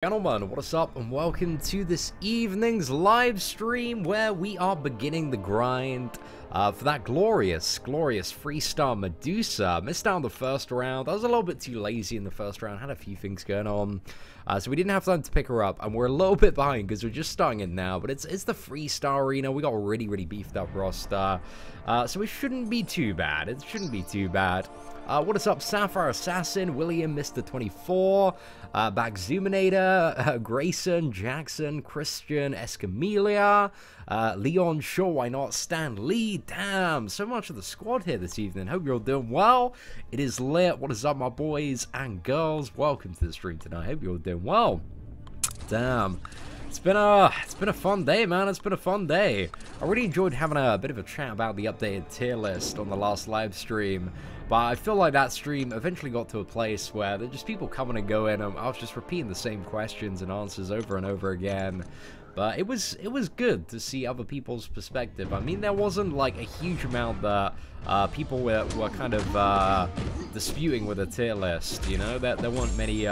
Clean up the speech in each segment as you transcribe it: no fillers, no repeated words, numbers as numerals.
Gentlemen, what is up, and welcome to this evening's live stream where we are beginning the grind for that glorious free Star Medusa. Missed out on the first round. I was a little bit too lazy in the first round, had a few things going on, so we didn't have time to pick her up, and we're a little bit behind because we're just starting it now, but it's the free Star arena. We got a really beefed up roster, so it shouldn't be too bad. It shouldn't be too bad. What is up, Sapphire Assassin, William, Mr. 24, Bagzoominator, Grayson, Jackson, Christian, Escamilla, Leon, sure, why not, Stan Lee, damn, so much of the squad here this evening. Hope you're all doing well. It is lit. What is up, my boys and girls? Welcome to the stream tonight. Hope you're all doing well. Damn. It's been a fun day, man. It's been a fun day. I really enjoyed having a bit of a chat about the updated tier list on the last live stream. But I feel like that stream eventually got to a place where there's just people coming and going, and I was just repeating the same questions and answers over and over again. But it was good to see other people's perspective. I mean, there wasn't like a huge amount that people were kind of disputing with the tier list. You know, there weren't many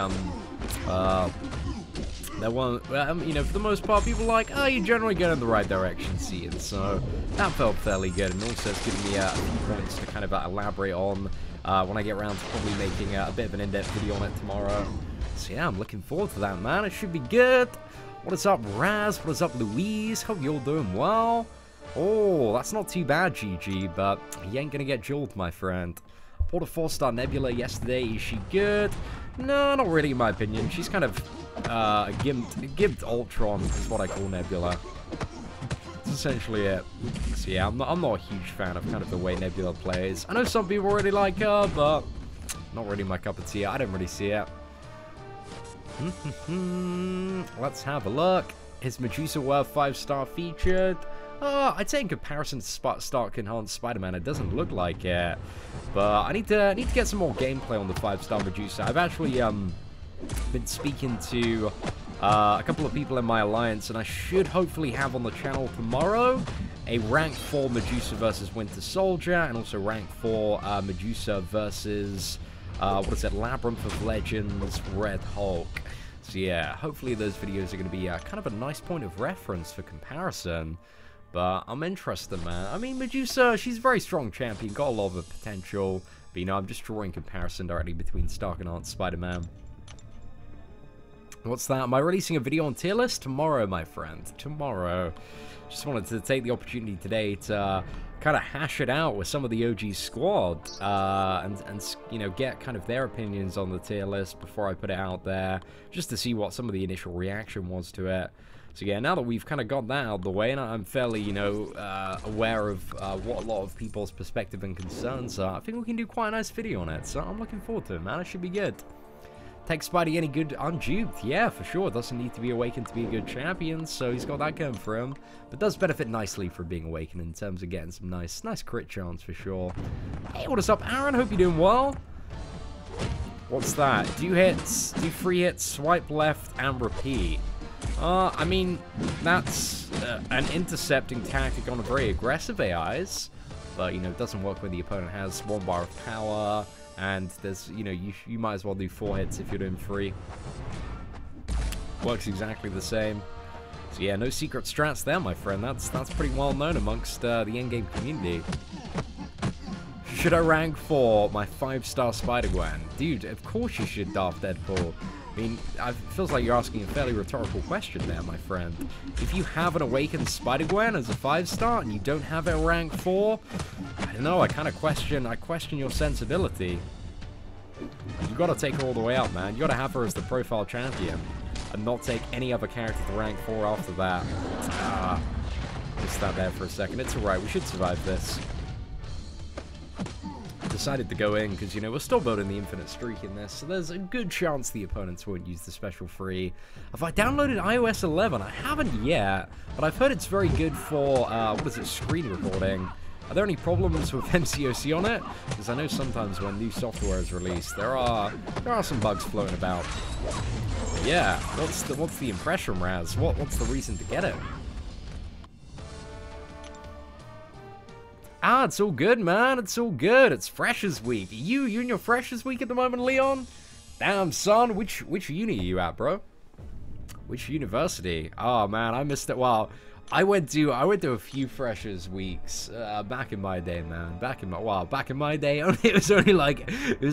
there weren't, you know, for the most part, people were like, oh, you're generally going in the right direction, seeing. So that felt fairly good, and also it's given me a few points to kind of elaborate on when I get around to probably making a bit of an in-depth video on it tomorrow. So yeah, I'm looking forward to that, man. It should be good. What is up, Raz? What is up, Louise? Hope you're all doing well. Oh, that's not too bad, GG, but you ain't gonna get jeweled, my friend. I bought a 4-star Nebula yesterday. Is she good? No, not really, in my opinion. She's kind of a gimped Ultron is what I call Nebula. That's essentially it. So yeah, I'm not a huge fan of kind of the way Nebula plays. I know some people really like her, but not really my cup of tea. I don't really see it. Let's have a look. Is Medusa worth 5-star featured? I'd say in comparison to Stark Enhanced Spider-Man, it doesn't look like it. But I need to get some more gameplay on the 5-star Medusa. I've actually been speaking to a couple of people in my alliance, and I should hopefully have on the channel tomorrow a rank 4 Medusa versus Winter Soldier, and also rank 4 Medusa versus what is it, Labyrinth of Legends Red Hulk. So yeah, hopefully those videos are going to be kind of a nice point of reference for comparison. But I'm interested, man. I mean, Medusa, she's a very strong champion, got a lot of potential. But, you know, I'm just drawing comparison directly between Stark and Spider-Man. What's that? Am I releasing a video on tier list? Tomorrow, my friend. Tomorrow. Just wanted to take the opportunity today to kind of hash it out with some of the OG squad. And you know, get kind of their opinions on the tier list before I put it out there. Just to see what some of the initial reaction was to it. So yeah, now that we've kind of got that out of the way, and I'm fairly, you know, aware of what a lot of people's perspective and concerns are, I think we can do quite a nice video on it. So I'm looking forward to it, man. It should be good. Take Spidey any good unduped? Yeah, for sure. Doesn't need to be awakened to be a good champion, so he's got that going for him. But does benefit nicely from being awakened in terms of getting some nice crit chance for sure. Hey, what is up, Aaron? Hope you're doing well. What's that? Do 3 hits, swipe left, and repeat. I mean, that's an intercepting tactic on a very aggressive AIs, but, you know, it doesn't work when the opponent has 1 bar of power, and there's, you know, you might as well do 4 hits if you're doing 3. Works exactly the same. So yeah, no secret strats there, my friend. That's pretty well known amongst the endgame community. Should I rank for my 5-star Spider-Gwen? Dude, of course you should, Darth Deadpool. I mean, it feels like you're asking a fairly rhetorical question there, my friend. If you have an awakened Spider-Gwen as a 5-star and you don't have it rank 4, I don't know, I question your sensibility. You gotta take her all the way up, man. You gotta have her as the profile champion and not take any other character to rank 4 after that. Just that there for a second. It's alright, we should survive this. Decided to go in because, you know, we're still building the infinite streak in this, so there's a good chance the opponents won't use the special free. Have I downloaded iOS 11? I haven't yet, but I've heard it's very good for, what is it, screen recording. Are there any problems with MCOC on it? Because I know sometimes when new software is released, there are some bugs floating about. But yeah, what's the impression, Raz? What's the reason to get it? It's all good, man. It's all good. It's Freshers Week. You in your Freshers Week at the moment, Leon? Damn, son. Which uni are you at, bro? Which university? Oh man, I missed it. Well, I went to a few freshers weeks back in my day, man. Back in my day, it was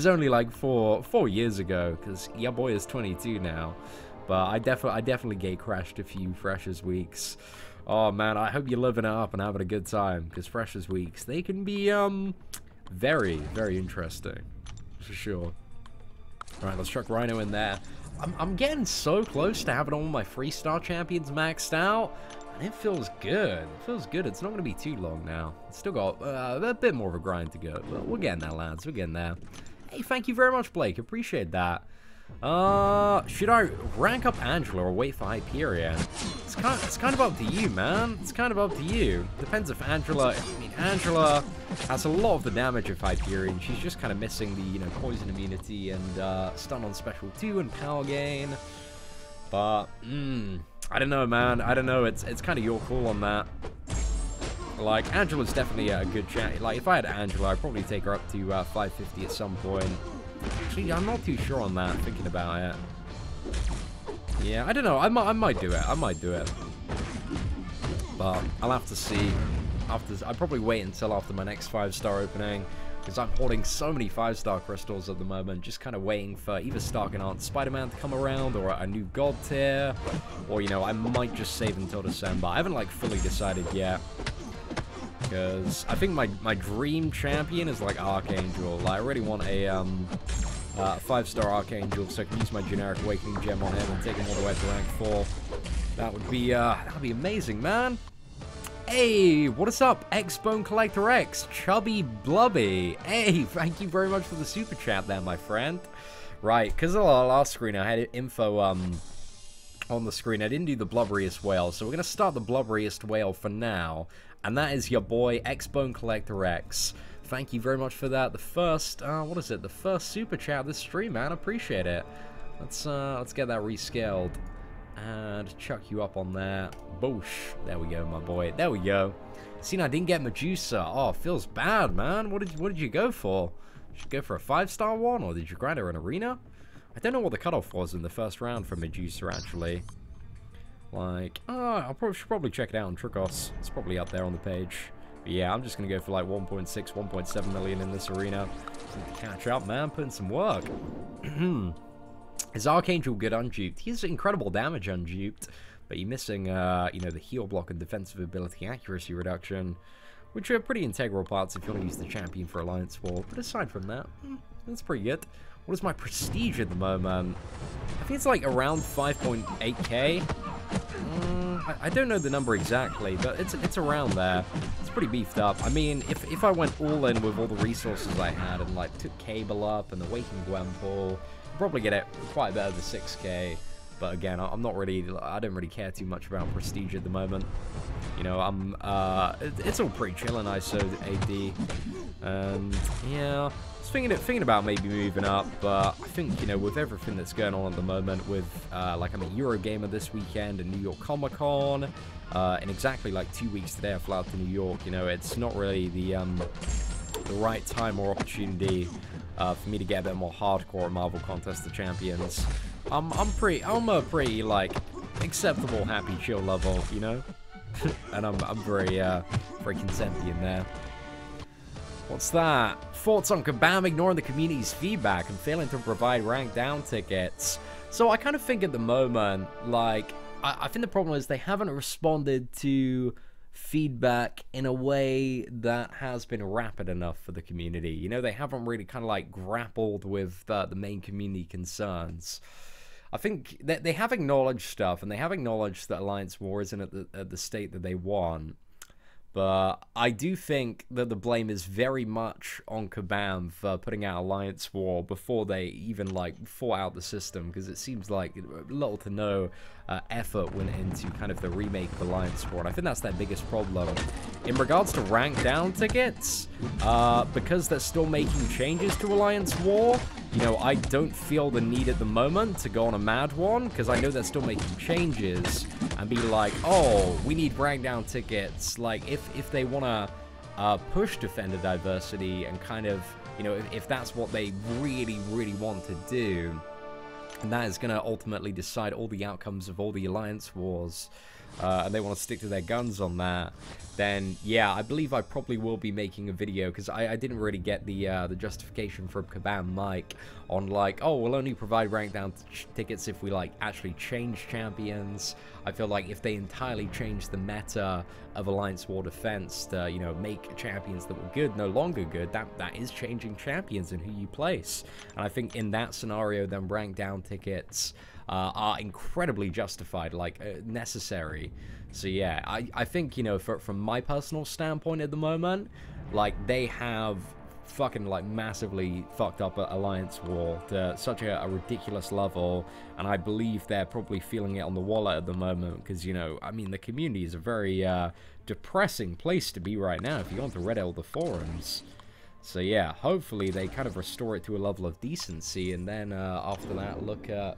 only like 4 years ago, because your boy is 22 now. But I definitely gate crashed a few freshers weeks. Oh man, I hope you're living it up and having a good time, because freshers weeks, they can be very, very interesting, for sure. All right, let's chuck Rhino in there. I'm getting so close to having all my 3-star champions maxed out, and it feels good. It feels good. It's not going to be too long now. It's still got a bit more of a grind to go, but we're getting there, lads. We're getting there. Hey, thank you very much, Blake. Appreciate that. Should I rank up Angela or wait for Hyperion? It's kind of up to you, man. It's kind of up to you. Depends if Angela... I mean, Angela has a lot of the damage of Hyperion. She's just kind of missing the, you know, poison immunity and stun on special 2 and power gain. But, I don't know, man. I don't know. It's kind of your call on that. Like, Angela's definitely a good chat. Like, if I had Angela, I'd probably take her up to 550 at some point. Actually, I'm not too sure on that, thinking about it. Yeah, I don't know. I might do it. I might do it. But I'll have to see. I'll probably wait until after my next 5-star opening, because I'm holding so many 5-star crystals at the moment, just kind of waiting for either Stark and Aunt Spider-Man to come around, or a new god tier, or, you know, I might just save until December. I haven't, like, fully decided yet. Because I think my dream champion is like Archangel. Like, I really want a 5-star Archangel, so I can use my generic Awakening Gem on him and take him all the way to rank 4. That would be amazing, man. Hey, what is up, X-Bone Collector X, Chubby Blubby? Hey, thank you very much for the super chat there, my friend. Right, because of the last screen, I had info on the screen. I didn't do the Blubberiest Whale, so we're gonna start the Blubberiest Whale for now. And that is your boy, X-Bone Collector X. Thank you very much for that. The first, what is it? The first super chat of this stream, man. Appreciate it. Let's get that rescaled. And chuck you up on there. Boosh. There we go, my boy. There we go. See, I didn't get Medusa. Oh, feels bad, man. What did you go for? Did you go for a 5-star one, or did you grind her in arena? I don't know what the cutoff was in the first round for Medusa, actually. Like, should probably check it out on Cutoffs. It's probably up there on the page. But yeah, I'm just going to go for like 1.6, 1.7 million in this arena. Just need to catch up, man. Put in some work. Is Archangel good unduped? He has incredible damage unduped, but you're missing, you know, the heal block and defensive ability accuracy reduction, which are pretty integral parts if you want to use the champion for Alliance War. But aside from that, that's pretty good. What is my prestige at the moment? I think it's like around 5.8k. I don't know the number exactly, but it's around there. It's pretty beefed up. I mean, if I went all in with all the resources I had and like took Cable up and the Waking Gwenpool, I'd probably get it quite a bit over 6k. But again, I don't really care too much about prestige at the moment. You know, it's all pretty chill in ISO AD, and yeah. Thinking about maybe moving up, but I think, you know, with everything that's going on at the moment, with like I'm at Eurogamer this weekend and New York Comic Con, in exactly like 2 weeks today I fly out to New York. You know, it's not really the right time or opportunity for me to get a bit more hardcore at Marvel Contest of Champions. I'm a pretty like acceptable, happy, chill level, you know, and I'm very content being there. What's that? Thoughts on Kabam ignoring the community's feedback and failing to provide rank down tickets. So I kind of think at the moment, like, I think the problem is they haven't responded to feedback in a way that has been rapid enough for the community. You know, they haven't really kind of like grappled with the main community concerns. I think that they have acknowledged stuff, and they have acknowledged that Alliance War isn't at the state that they want. But I do think that the blame is very much on Kabam for putting out Alliance War before they even, like, fought out the system, because it seems like little to no effort went into kind of the remake of Alliance War, and I think that's their biggest problem. In regards to rank down tickets, because they're still making changes to Alliance War, you know, I don't feel the need at the moment to go on a mad one, because I know they're still making changes, and be like, oh, we need rank down tickets. Like, if they want to push Defender diversity and kind of, you know, if that's what they really, really want to do, and that is going to ultimately decide all the outcomes of all the alliance wars, and they want to stick to their guns on that, then yeah, I believe I probably will be making a video, because I didn't really get the justification from Kabam Mike on, like, oh, we'll only provide rank down tickets if we, like, actually change champions. I feel like if they entirely change the meta of Alliance War Defense to, you know, make champions that were good no longer good, that is changing champions and who you place. And I think in that scenario, then rank down tickets are incredibly justified, like, necessary. So yeah, I think, you know, from my personal standpoint at the moment, like, they have fucking, like, massively fucked up Alliance War to such a ridiculous level, and I believe they're probably feeling it on the wallet at the moment, because, you know, I mean, the community is a very depressing place to be right now if you go onto Reddit or the forums. So yeah, hopefully they kind of restore it to a level of decency, and then after that look at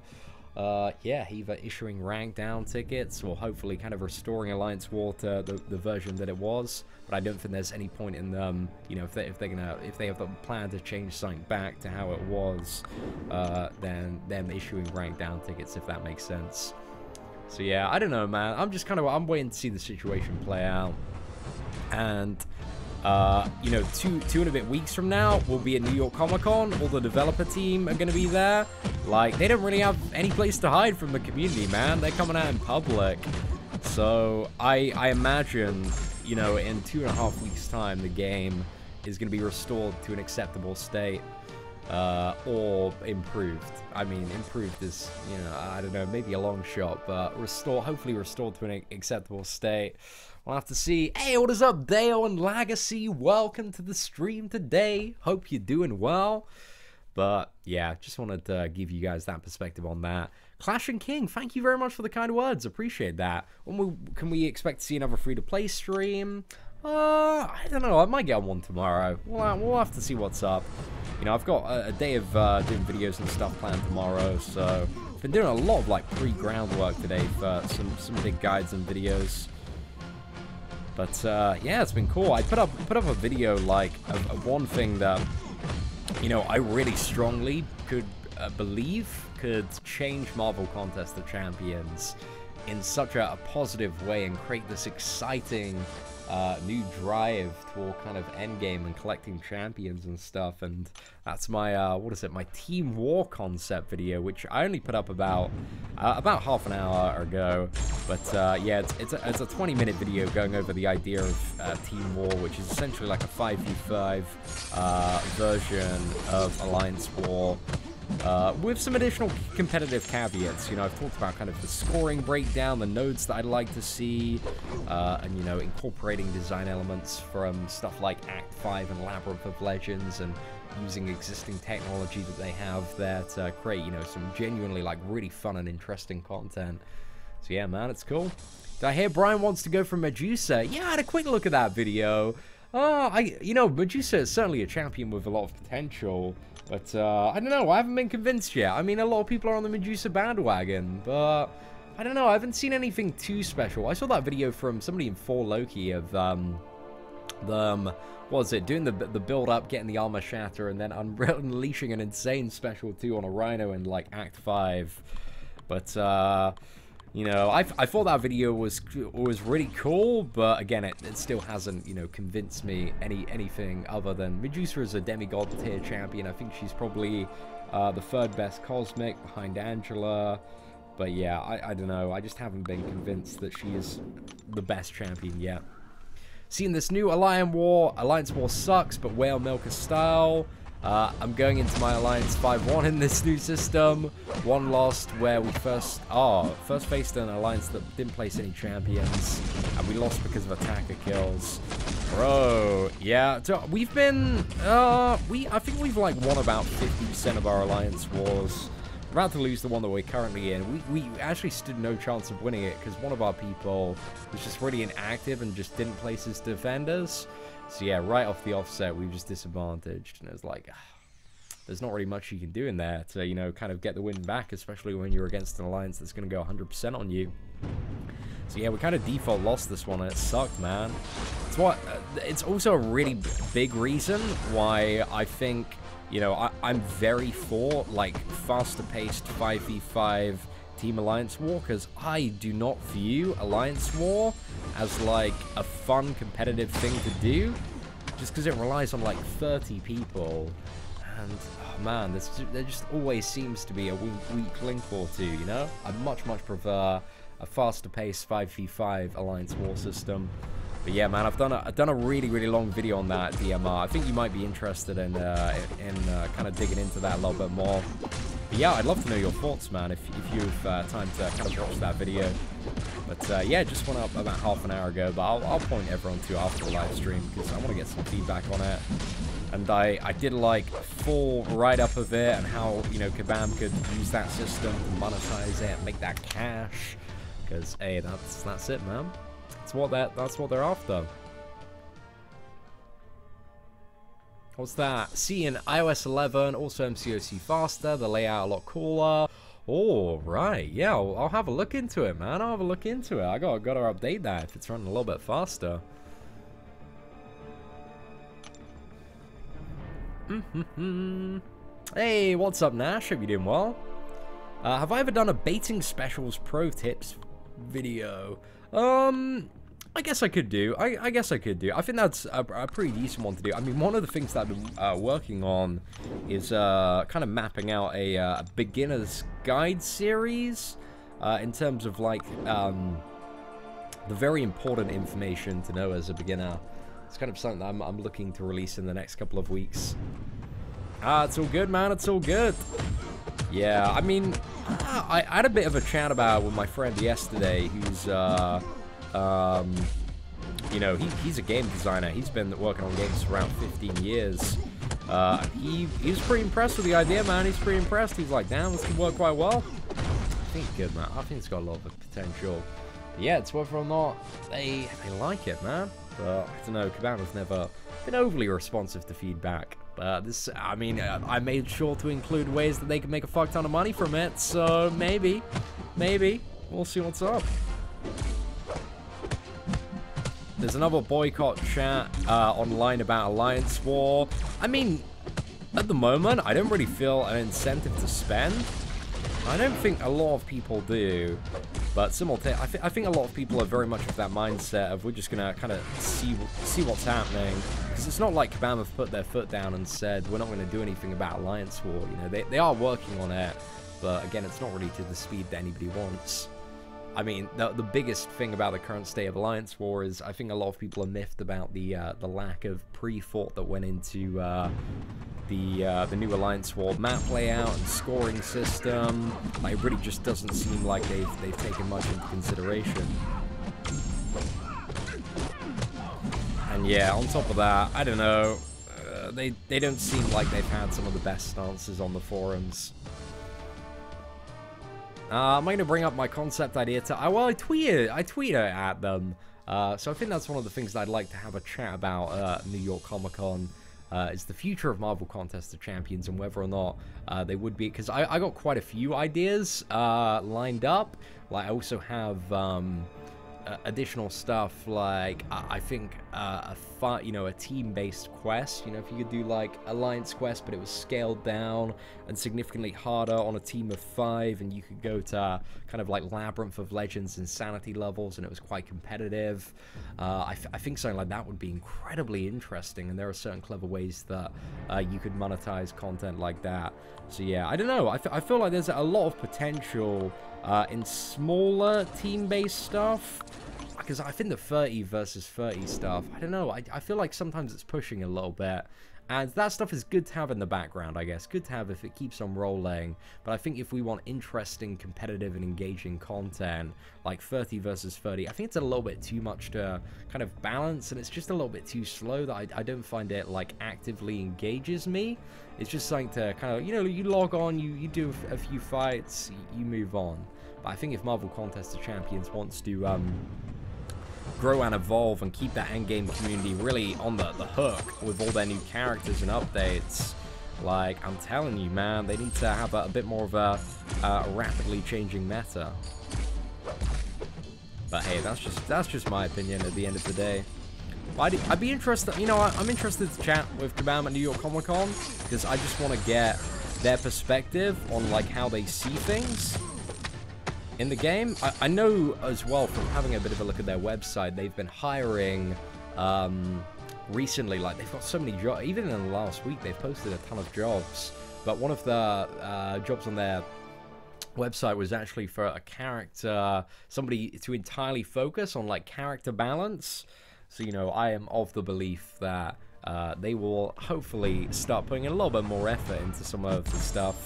yeah, either issuing rank down tickets or hopefully kind of restoring Alliance War to the version that it was. But I don't think there's any point in them, you know, if they have the plan to change something back to how it was, then them issuing rank down tickets, if that makes sense. So yeah, I don't know, man. I'm waiting to see the situation play out, and you know, two and a bit weeks from now, we'll be at New York Comic Con. All the developer team are going to be there. Like, they don't really have any place to hide from the community, man. They're coming out in public. So I imagine, you know, in 2.5 weeks' time, the game is going to be restored to an acceptable state, or improved. I mean, improved is, you know, I don't know, maybe a long shot, but hopefully restored to an acceptable state. We'll have to see. Hey, what is up, Dale and Legacy? Welcome to the stream today. Hope you're doing well. But yeah, just wanted to give you guys that perspective on that. Clash and King, thank you very much for the kind words. Appreciate that. Can we expect to see another free-to-play stream? I don't know. I might get on one tomorrow. We'll have to see what's up. You know, I've got a day of doing videos and stuff planned tomorrow, so I've been doing a lot of, like, pre-groundwork today for some big guides and videos. But yeah, it's been cool. I put up a video, like, of one thing that, you know, I really strongly could believe could change Marvel Contest of Champions in such a positive way and create this exciting new drive toward kind of endgame and collecting champions and stuff. And that's my my Team War concept video, which I only put up about half an hour ago. But yeah, it's a 20-minute video going over the idea of Team War, which is essentially like a 5v5 version of Alliance War, with some additional competitive caveats. You know, I've talked about kind of the scoring breakdown, the nodes that I'd like to see, and, you know, incorporating design elements from stuff like Act 5 and Labyrinth of Legends, and using existing technology that they have there to create, you know, some genuinely, like, really fun and interesting content. So yeah, man, it's cool. Did I hear Brian wants to go for Medusa? Yeah, I had a quick look at that video. You know, Medusa is certainly a champion with a lot of potential. But, I don't know, I haven't been convinced yet. I mean, a lot of people are on the Medusa bandwagon, but I don't know, I haven't seen anything too special. I saw that video from somebody in 4 Loki of, what was it, doing the build-up, getting the armor shatter, and then unleashing an insane special, too, on a Rhino in, like, Act 5. But, you know, I thought that video was really cool, but again, it still hasn't, you know, convinced me anything other than Medusa is a demigod tier champion. I think she's probably the 3rd best cosmic behind Angela. But yeah, I don't know. I just haven't been convinced that she is the best champion yet. Seeing this new Alliance War sucks, but whale milker style. I'm going into my Alliance 5-1 in this new system. One lost where we first faced an Alliance that didn't place any champions, and we lost because of attacker kills. Bro, yeah, so we've been, I think we've, like, won about 50% of our Alliance Wars. We're about to lose the one that we're currently in. We actually stood no chance of winning it because one of our people was just really inactive and just didn't place his defenders. So yeah, right off the offset, we were just disadvantaged, and it was like, there's not really much you can do in there to, you know, kind of get the win back, especially when you're against an alliance that's going to go 100% on you. So yeah, we kind of default lost this one, and it sucked, man. It's also a really big reason why I think you know, I'm very for, like, faster-paced 5v5 Team Alliance War, because I do not view Alliance War as, like, a fun, competitive thing to do, just because it relies on, like, 30 people, and, oh man, there just always seems to be a weak link or two, you know? I much prefer a faster-paced 5v5 Alliance War system. But yeah, man, I've done a really long video on that DMR. I think you might be interested in kind of digging into that a little bit more. But yeah, I'd love to know your thoughts, man, if you've time to kind of watch that video. But yeah, it just went up about half an hour ago, but I'll point everyone to it after the live stream, because I want to get some feedback on it. And I did like full write-up of it and how, you know, Kabam could use that system to monetize it and make that cash. Because, hey, that's it, man. That's what they're after. What's that? See in iOS 11, also MCOC faster, the layout a lot cooler. Oh, right. Yeah, I'll have a look into it, man. I'll have a look into it. I gotta update that if it's running a little bit faster. Hey, what's up, Nash? Hope you're doing well. Have I ever done a baiting specials pro tips video? I guess I could do. I guess I could do. I think that's a pretty decent one to do. I mean, one of the things that I've been working on is kind of mapping out a beginner's guide series in terms of, like, the very important information to know as a beginner. It's kind of something that I'm looking to release in the next couple of weeks. It's all good, man. It's all good. Yeah, I mean, I had a bit of a chat about it with my friend yesterday, who's, you know, he's a game designer. He's been working on games for around 15 years. He was pretty impressed with the idea, man. He's pretty impressed. He's like, damn, this could work quite well. I think good, man. I think it's got a lot of potential. But yeah, it's whether or not they like it, man. But I don't know, Kabam has never been overly responsive to feedback. But this, I mean, I made sure to include ways that they can make a fuck ton of money from it. So maybe, we'll see what's up. There's another boycott chat online about Alliance War. I mean, at the moment, I don't really feel an incentive to spend. I don't think a lot of people do. But simultaneously, I think a lot of people are very much of that mindset of we're just going to kind of see what's happening. Because it's not like Kabam have put their foot down and said, we're not going to do anything about Alliance War. You know, they are working on it. But again, it's not really to the speed that anybody wants. I mean, the biggest thing about the current state of Alliance War is I think a lot of people are miffed about the lack of pre-thought that went into the new Alliance War map layout and scoring system. Like, it really just doesn't seem like they've taken much into consideration. And yeah, on top of that, I don't know, they don't seem like they've had some of the best stances on the forums. I'm going to bring up my concept idea to... well, I tweeted at them. So I think that's one of the things that I'd like to have a chat about New York Comic Con. Is the future of Marvel Contest of Champions and whether or not they would be... Because I got quite a few ideas lined up. Like, I also have additional stuff like, I think, a team-based quest. You know, if you could do, like, Alliance quest, but it was scaled down and significantly harder on a team of 5, and you could go to kind of like Labyrinth of Legends insanity levels, and it was quite competitive. I think something like that would be incredibly interesting, and there are certain clever ways that you could monetize content like that. So yeah, I don't know. I feel like there's a lot of potential in smaller team-based stuff. Because I think the 30 versus 30 stuff, I don't know, I feel like sometimes it's pushing a little bit. And that stuff is good to have in the background, I guess. Good to have if it keeps on rolling. But I think if we want interesting, competitive, and engaging content, like 30 versus 30, I think it's a little bit too much to kind of balance, and it's just a little bit too slow that I don't find it, like, actively engages me. It's just something to kind of, you know, you log on, you do a few fights, you move on. But I think if Marvel Contest of Champions wants to, grow and evolve and keep that endgame community really on the hook with all their new characters and updates, like, I'm telling you, man, they need to have a bit more of a rapidly changing meta. But hey, that's just my opinion at the end of the day. I'd be interested, you know, I'm interested to chat with Kabam at New York Comic Con, because I just want to get their perspective on, like, how they see things in the game. I know as well from having a bit of a look at their website, they've been hiring recently. Like, they've got so many jobs. Even in the last week, they've posted a ton of jobs. But one of the jobs on their website was actually for a character, somebody to entirely focus on, like, character balance. So, you know, I am of the belief that they will hopefully start putting a little bit more effort into some of the stuff.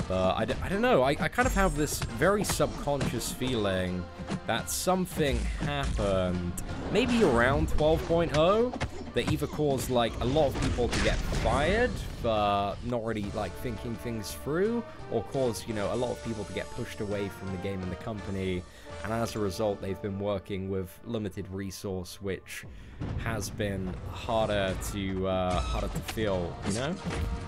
But I don't know, I kind of have this very subconscious feeling that something happened, maybe around 12.0, that either caused, like, a lot of people to get fired for not really, like, thinking things through, or caused, you know, a lot of people to get pushed away from the game and the company, and as a result, they've been working with limited resource, which has been harder to feel, you know?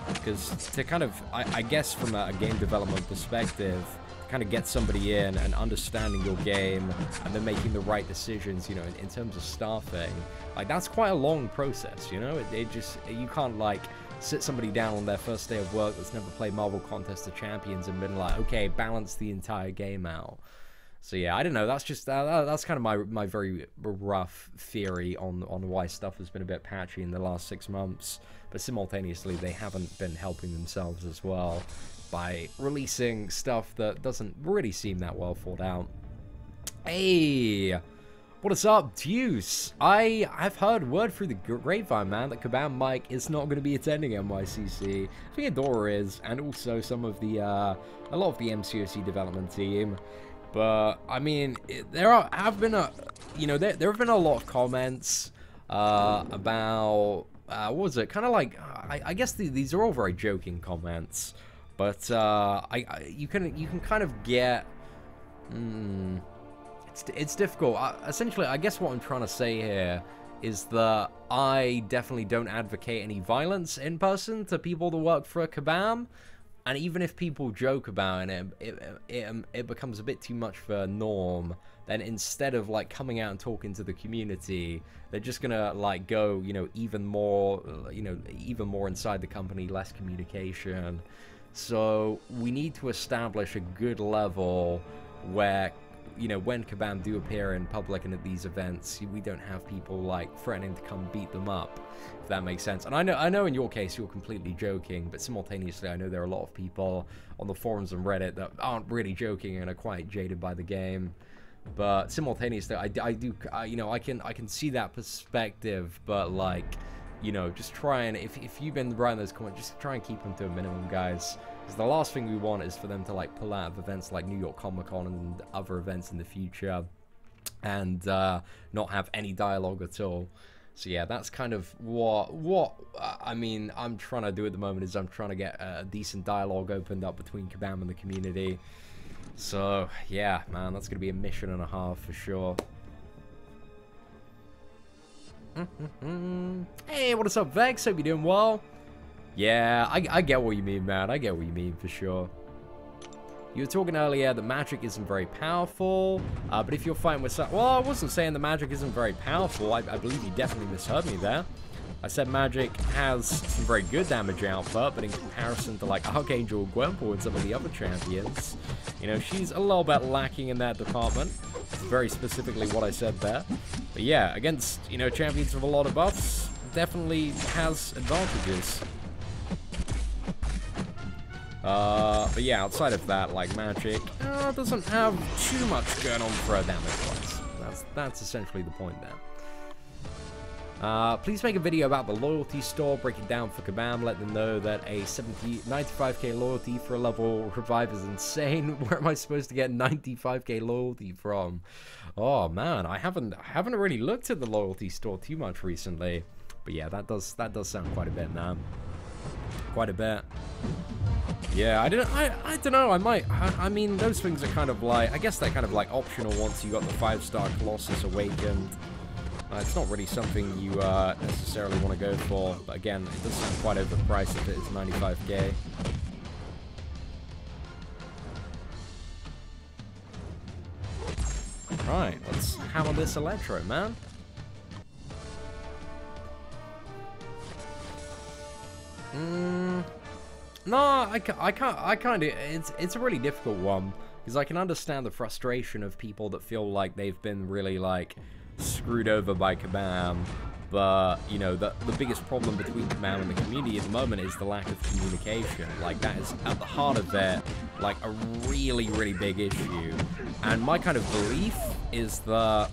Because to kind of, I guess from a game development perspective, kind of get somebody in and understanding your game and then making the right decisions, you know, in terms of staffing, like, that's quite a long process, you know? It just, you can't, like, sit somebody down on their first day of work that's never played Marvel Contest of Champions and been like, okay, balance the entire game out. So yeah, I don't know. That's just that's kind of my very rough theory on why stuff has been a bit patchy in the last 6 months. But simultaneously, they haven't been helping themselves as well by releasing stuff that doesn't really seem that well thought out. Hey, what is up, Deuce? I've heard word through the grapevine, man, that Kabam Mike is not going to be attending NYCC. I think Adora is, and also some of the a lot of the MCOC development team. But I mean, there have been a lot of comments about what was it? Kind of like I guess these are all very joking comments, but you can kind of get it's difficult. Essentially, I guess what I'm trying to say here is that I definitely don't advocate any violence in person to people that work for a Kabam. And even if people joke about it, it becomes a bit too much for a norm. Then instead of, like, coming out and talking to the community, they're just gonna, like, go, you know, even more inside the company, less communication. So we need to establish a good level where, you know, when Kabam do appear in public and at these events, we don't have people, like, threatening to come beat them up, if that makes sense. And I know in your case you're completely joking, but simultaneously I know there are a lot of people on the forums and Reddit that aren't really joking and are quite jaded by the game. But simultaneously, I can see that perspective, but, like, you know, just try and, if you've been writing those comments, just try and keep them to a minimum, guys. Because the last thing we want is for them to, like, pull out of events like New York Comic Con and other events in the future and not have any dialogue at all. So yeah, that's kind of what I mean, I'm trying to do at the moment, is I'm trying to get a decent dialogue opened up between Kabam and the community. So yeah, man, that's going to be a mission and a half for sure. Hey, what is up, Vex? Hope you're doing well. Yeah, I get what you mean, man. I get what you mean, for sure. You were talking earlier that magic isn't very powerful, but if you're fighting with... Well, I wasn't saying the magic isn't very powerful. I believe you definitely misheard me there. I said magic has some very good damage output, but in comparison to, like, Archangel Gwenpool and some of the other champions, you know, she's a little bit lacking in that department. That's very specifically what I said there. But yeah, against, you know, champions with a lot of buffs, definitely has advantages. But yeah, outside of that, like, magic doesn't have too much going on for a damage-wise. That's essentially the point there. Please make a video about the loyalty store, break it down for Kabam, let them know that a 95k loyalty for a level revive is insane. Where am I supposed to get 95k loyalty from? Oh man, I haven't really looked at the loyalty store too much recently. But yeah, that does sound quite a bit now. Quite a bit. Yeah, I don't know, I mean, those things are kind of like, I guess they're kind of like optional once you got the 5-star Colossus awakened. It's not really something you necessarily want to go for, but again, it does sound quite overpriced if it is 95k. Right, let's hammer this Electro, man. No, I kind of, it's a really difficult one, because I can understand the frustration of people that feel like they've been really, like, screwed over by Kabam, but, you know, the biggest problem between Kabam and the community at the moment is the lack of communication. Like, that is at the heart of it, like, a really, really big issue, and my kind of belief is that,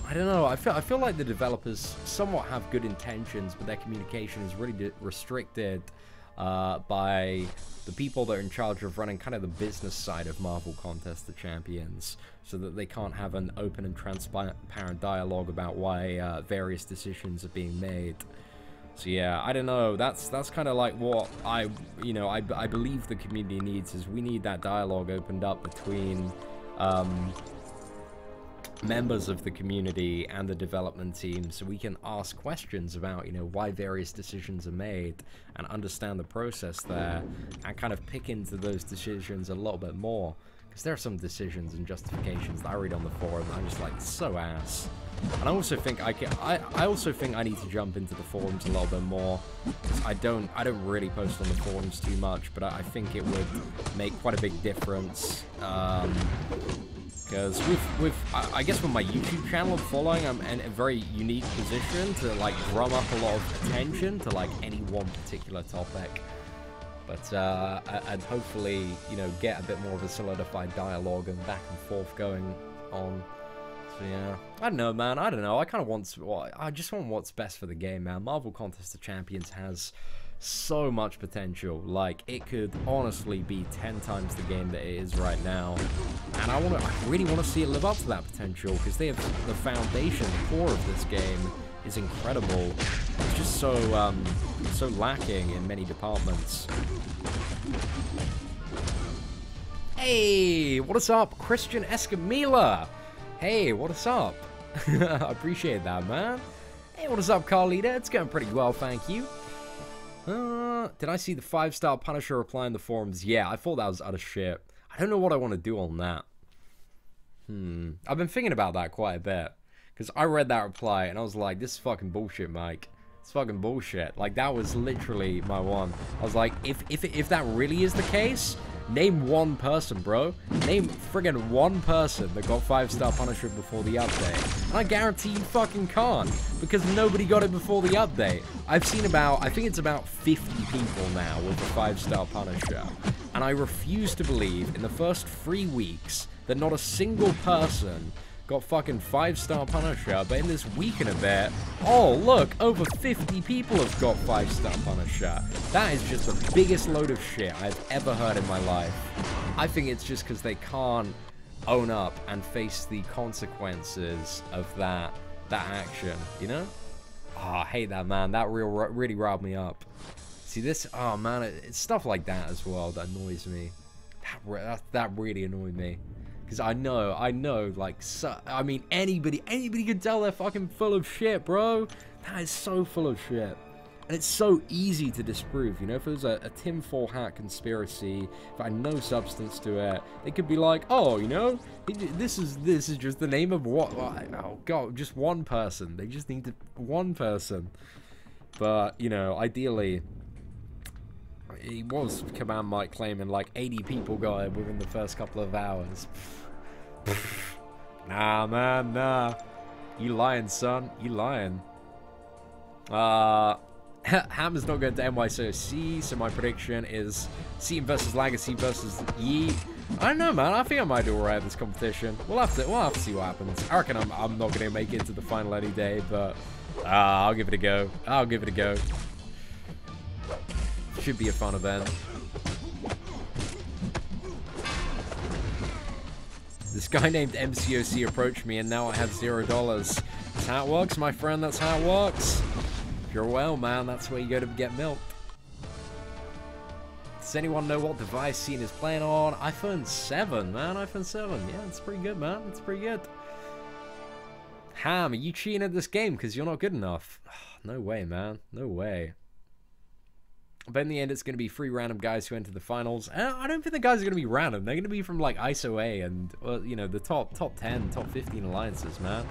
I don't know, I feel like the developers somewhat have good intentions, but their communication is really restricted by the people that are in charge of running kind of the business side of Marvel Contest of Champions, so that they can't have an open and transparent dialogue about why various decisions are being made. So yeah, I don't know, that's kind of like what I believe the community needs, is we need that dialogue opened up between members of the community and the development team, so we can ask questions about, you know, why various decisions are made and understand the process there, and kind of pick into those decisions a little bit more, because there are some decisions and justifications that I read on the forum that I'm just like, so ass. And I also think I need to jump into the forums a little bit more. I don't really post on the forums too much, but I think it would make quite a big difference. Because I guess with my YouTube channel following, I'm in a very unique position to, like, drum up a lot of attention to, like, any one particular topic. But, and hopefully, you know, get a bit more of a solidified dialogue and back and forth going on. So, yeah. I don't know, man. I don't know. I kind of want... I just want what's best for the game, man. Marvel Contest of Champions has so much potential. Like, it could honestly be 10 times the game that it is right now, and I really want to see it live up to that potential, because they have the foundation, the core of this game is incredible. It's just so so lacking in many departments. Hey, what is up, Christian Escamilla? Hey, what is up? I appreciate that, man. Hey, what is up, Carlita? It's going pretty well, thank you. Did I see the 5-star Punisher reply in the forums? Yeah, I thought that was utter shit. I don't know what I want to do on that. I've been thinking about that quite a bit, because I read that reply and I was like, this is fucking bullshit, Mike. It's fucking bullshit. Like, that was literally my one. I was like, if that really is the case, name one person, bro. Name friggin' one person that got 5-star Punisher before the update. And I guarantee you fucking can't, because nobody got it before the update. I've seen about, I think it's about 50 people now with the 5-star Punisher. And I refuse to believe in the first 3 weeks that not a single person got fucking 5-star Punisher, but in this week and a bit, oh look, over 50 people have got 5-star Punisher. That is just the biggest load of shit I've ever heard in my life. I think it's just because they can't own up and face the consequences of that action, you know? Oh, I hate that, man. That really riled me up. See this? Oh man, it's stuff like that as well that annoys me. That really annoyed me. Because I know, like, I mean, anybody can tell they're fucking full of shit, bro. That is so full of shit. And it's so easy to disprove, you know? If it was a tinfoil hat conspiracy, if I had no substance to it, they could be like, oh, you know, this is just the name of what? Oh, God, just one person. They just need one person. But, you know, ideally, he was Command Mike claiming like 80 people got it within the first couple of hours. Nah, man, nah. You lying, son. You lying. Hammer's not going to NYCOC, so my prediction is Seaton versus Legacy versus Yeet. I don't know, man. I think I might do alright in this competition. We'll have to see what happens. I reckon I'm not going to make it to the final any day, but I'll give it a go. I'll give it a go. Should be a fun event. This guy named MCOC approached me and now I have $0. That's how it works, my friend. That's how it works. If you're well, man, that's where you go to get milked. Does anyone know what device Seaton is playing on? iPhone 7, man. iPhone 7. Yeah, it's pretty good, man. It's pretty good. Ham, are you cheating at this game because you're not good enough? No way, man. No way. But in the end, it's going to be 3 random guys who enter the finals. And I don't think the guys are going to be random. They're going to be from, like, ISO A and, you know, the top 10, top 15 alliances, man.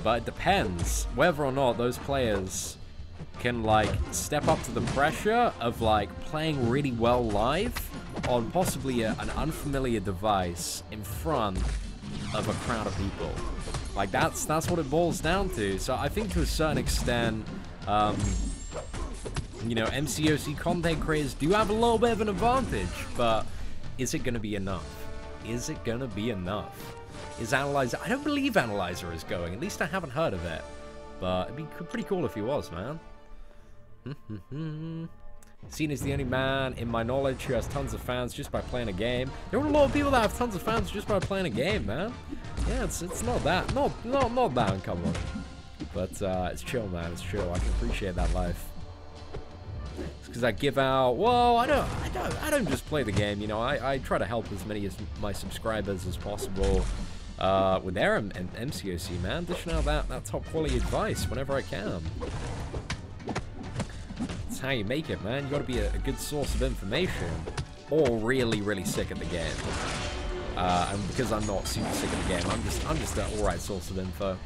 But it depends whether or not those players can, like, step up to the pressure of, like, playing really well live on possibly an unfamiliar device in front of a crowd of people. Like, that's what it boils down to. So I think to a certain extent, you know, MCOC content creators do have a little bit of an advantage, but is it going to be enough? Is it going to be enough? Is Analyzer... I don't believe Analyzer is going. At least I haven't heard of it. But it'd be pretty cool if he was, man. Seen as the only man in my knowledge who has tons of fans just by playing a game. There are a lot of people that have tons of fans just by playing a game, man. Yeah, it's not that. Not that uncommon. But it's chill, man. It's chill. I can appreciate that life. It's because I give out... Well, I don't just play the game, you know. I try to help as many of my subscribers as possible with their MCOC, man. Dishing out that top quality advice whenever I can. That's how you make it, man. You got to be a good source of information, or really, really sick at the game. And because I'm not super sick at the game, I'm just an alright source of info.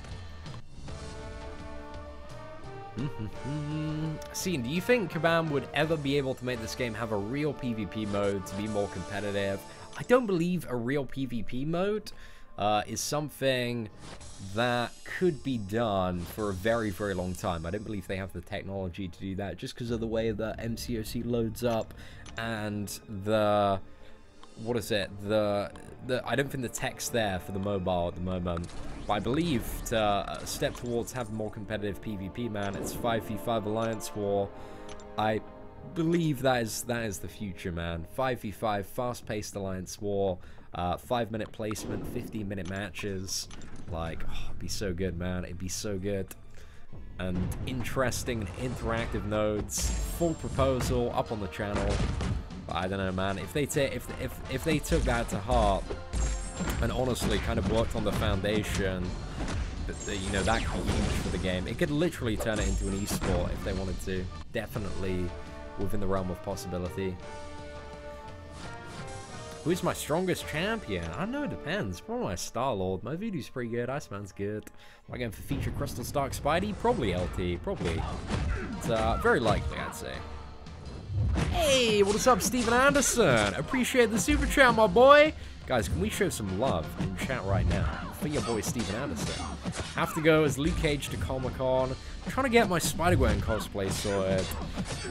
Scene, do you think Kabam would ever be able to make this game have a real PvP mode to be more competitive? I don't believe a real PvP mode is something that could be done for a very, very long time. I don't believe they have the technology to do that, just because of the way that MCOC loads up and the... What is it? I don't think the tech's there for the mobile at the moment. But I believe to step towards having more competitive PvP, man, it's 5v5 Alliance War. I believe that is the future, man. 5v5, fast-paced Alliance War, 5-minute placement, 15-minute matches. Like, oh, it'd be so good, man. It'd be so good. And interesting and interactive nodes. Full proposal up on the channel. I don't know, man. If they took that to heart and honestly kind of worked on the foundation, you know, that could be huge for the game. It could literally turn it into an esport if they wanted to. Definitely within the realm of possibility. Who's my strongest champion? I don't know, it depends. Probably my Star-Lord. My Voodoo's pretty good. Iceman's good. Am I going for feature Crystal Stark Spidey? Probably LT. Probably. It's very likely, I'd say. Hey, what is up, Steven Anderson? Appreciate the super chat, my boy. Guys, can we show some love in chat right now for your boy Steven Anderson? Have to go as Luke Cage to Comic-Con. I'm trying to get my Spider-Gwen cosplay sorted.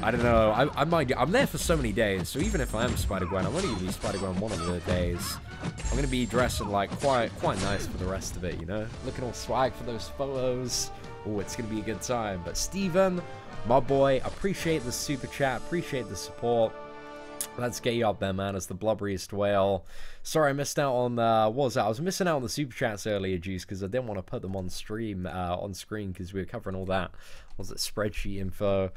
I don't know. I'm there for so many days, so even if I am Spider-Gwen, I'm only going to be Spider-Gwen one of the days. I'm going to be dressing like quite nice for the rest of it, you know? Looking all swag for those photos. Oh, it's going to be a good time. But Steven, my boy, appreciate the super chat, appreciate the support. Let's get you up there, man, as the blubberiest whale. Sorry I missed out on, what was that? I was missing out on the super chats earlier, Juice, because I didn't want to put them on stream, on screen, because we were covering all that, what was it, spreadsheet info.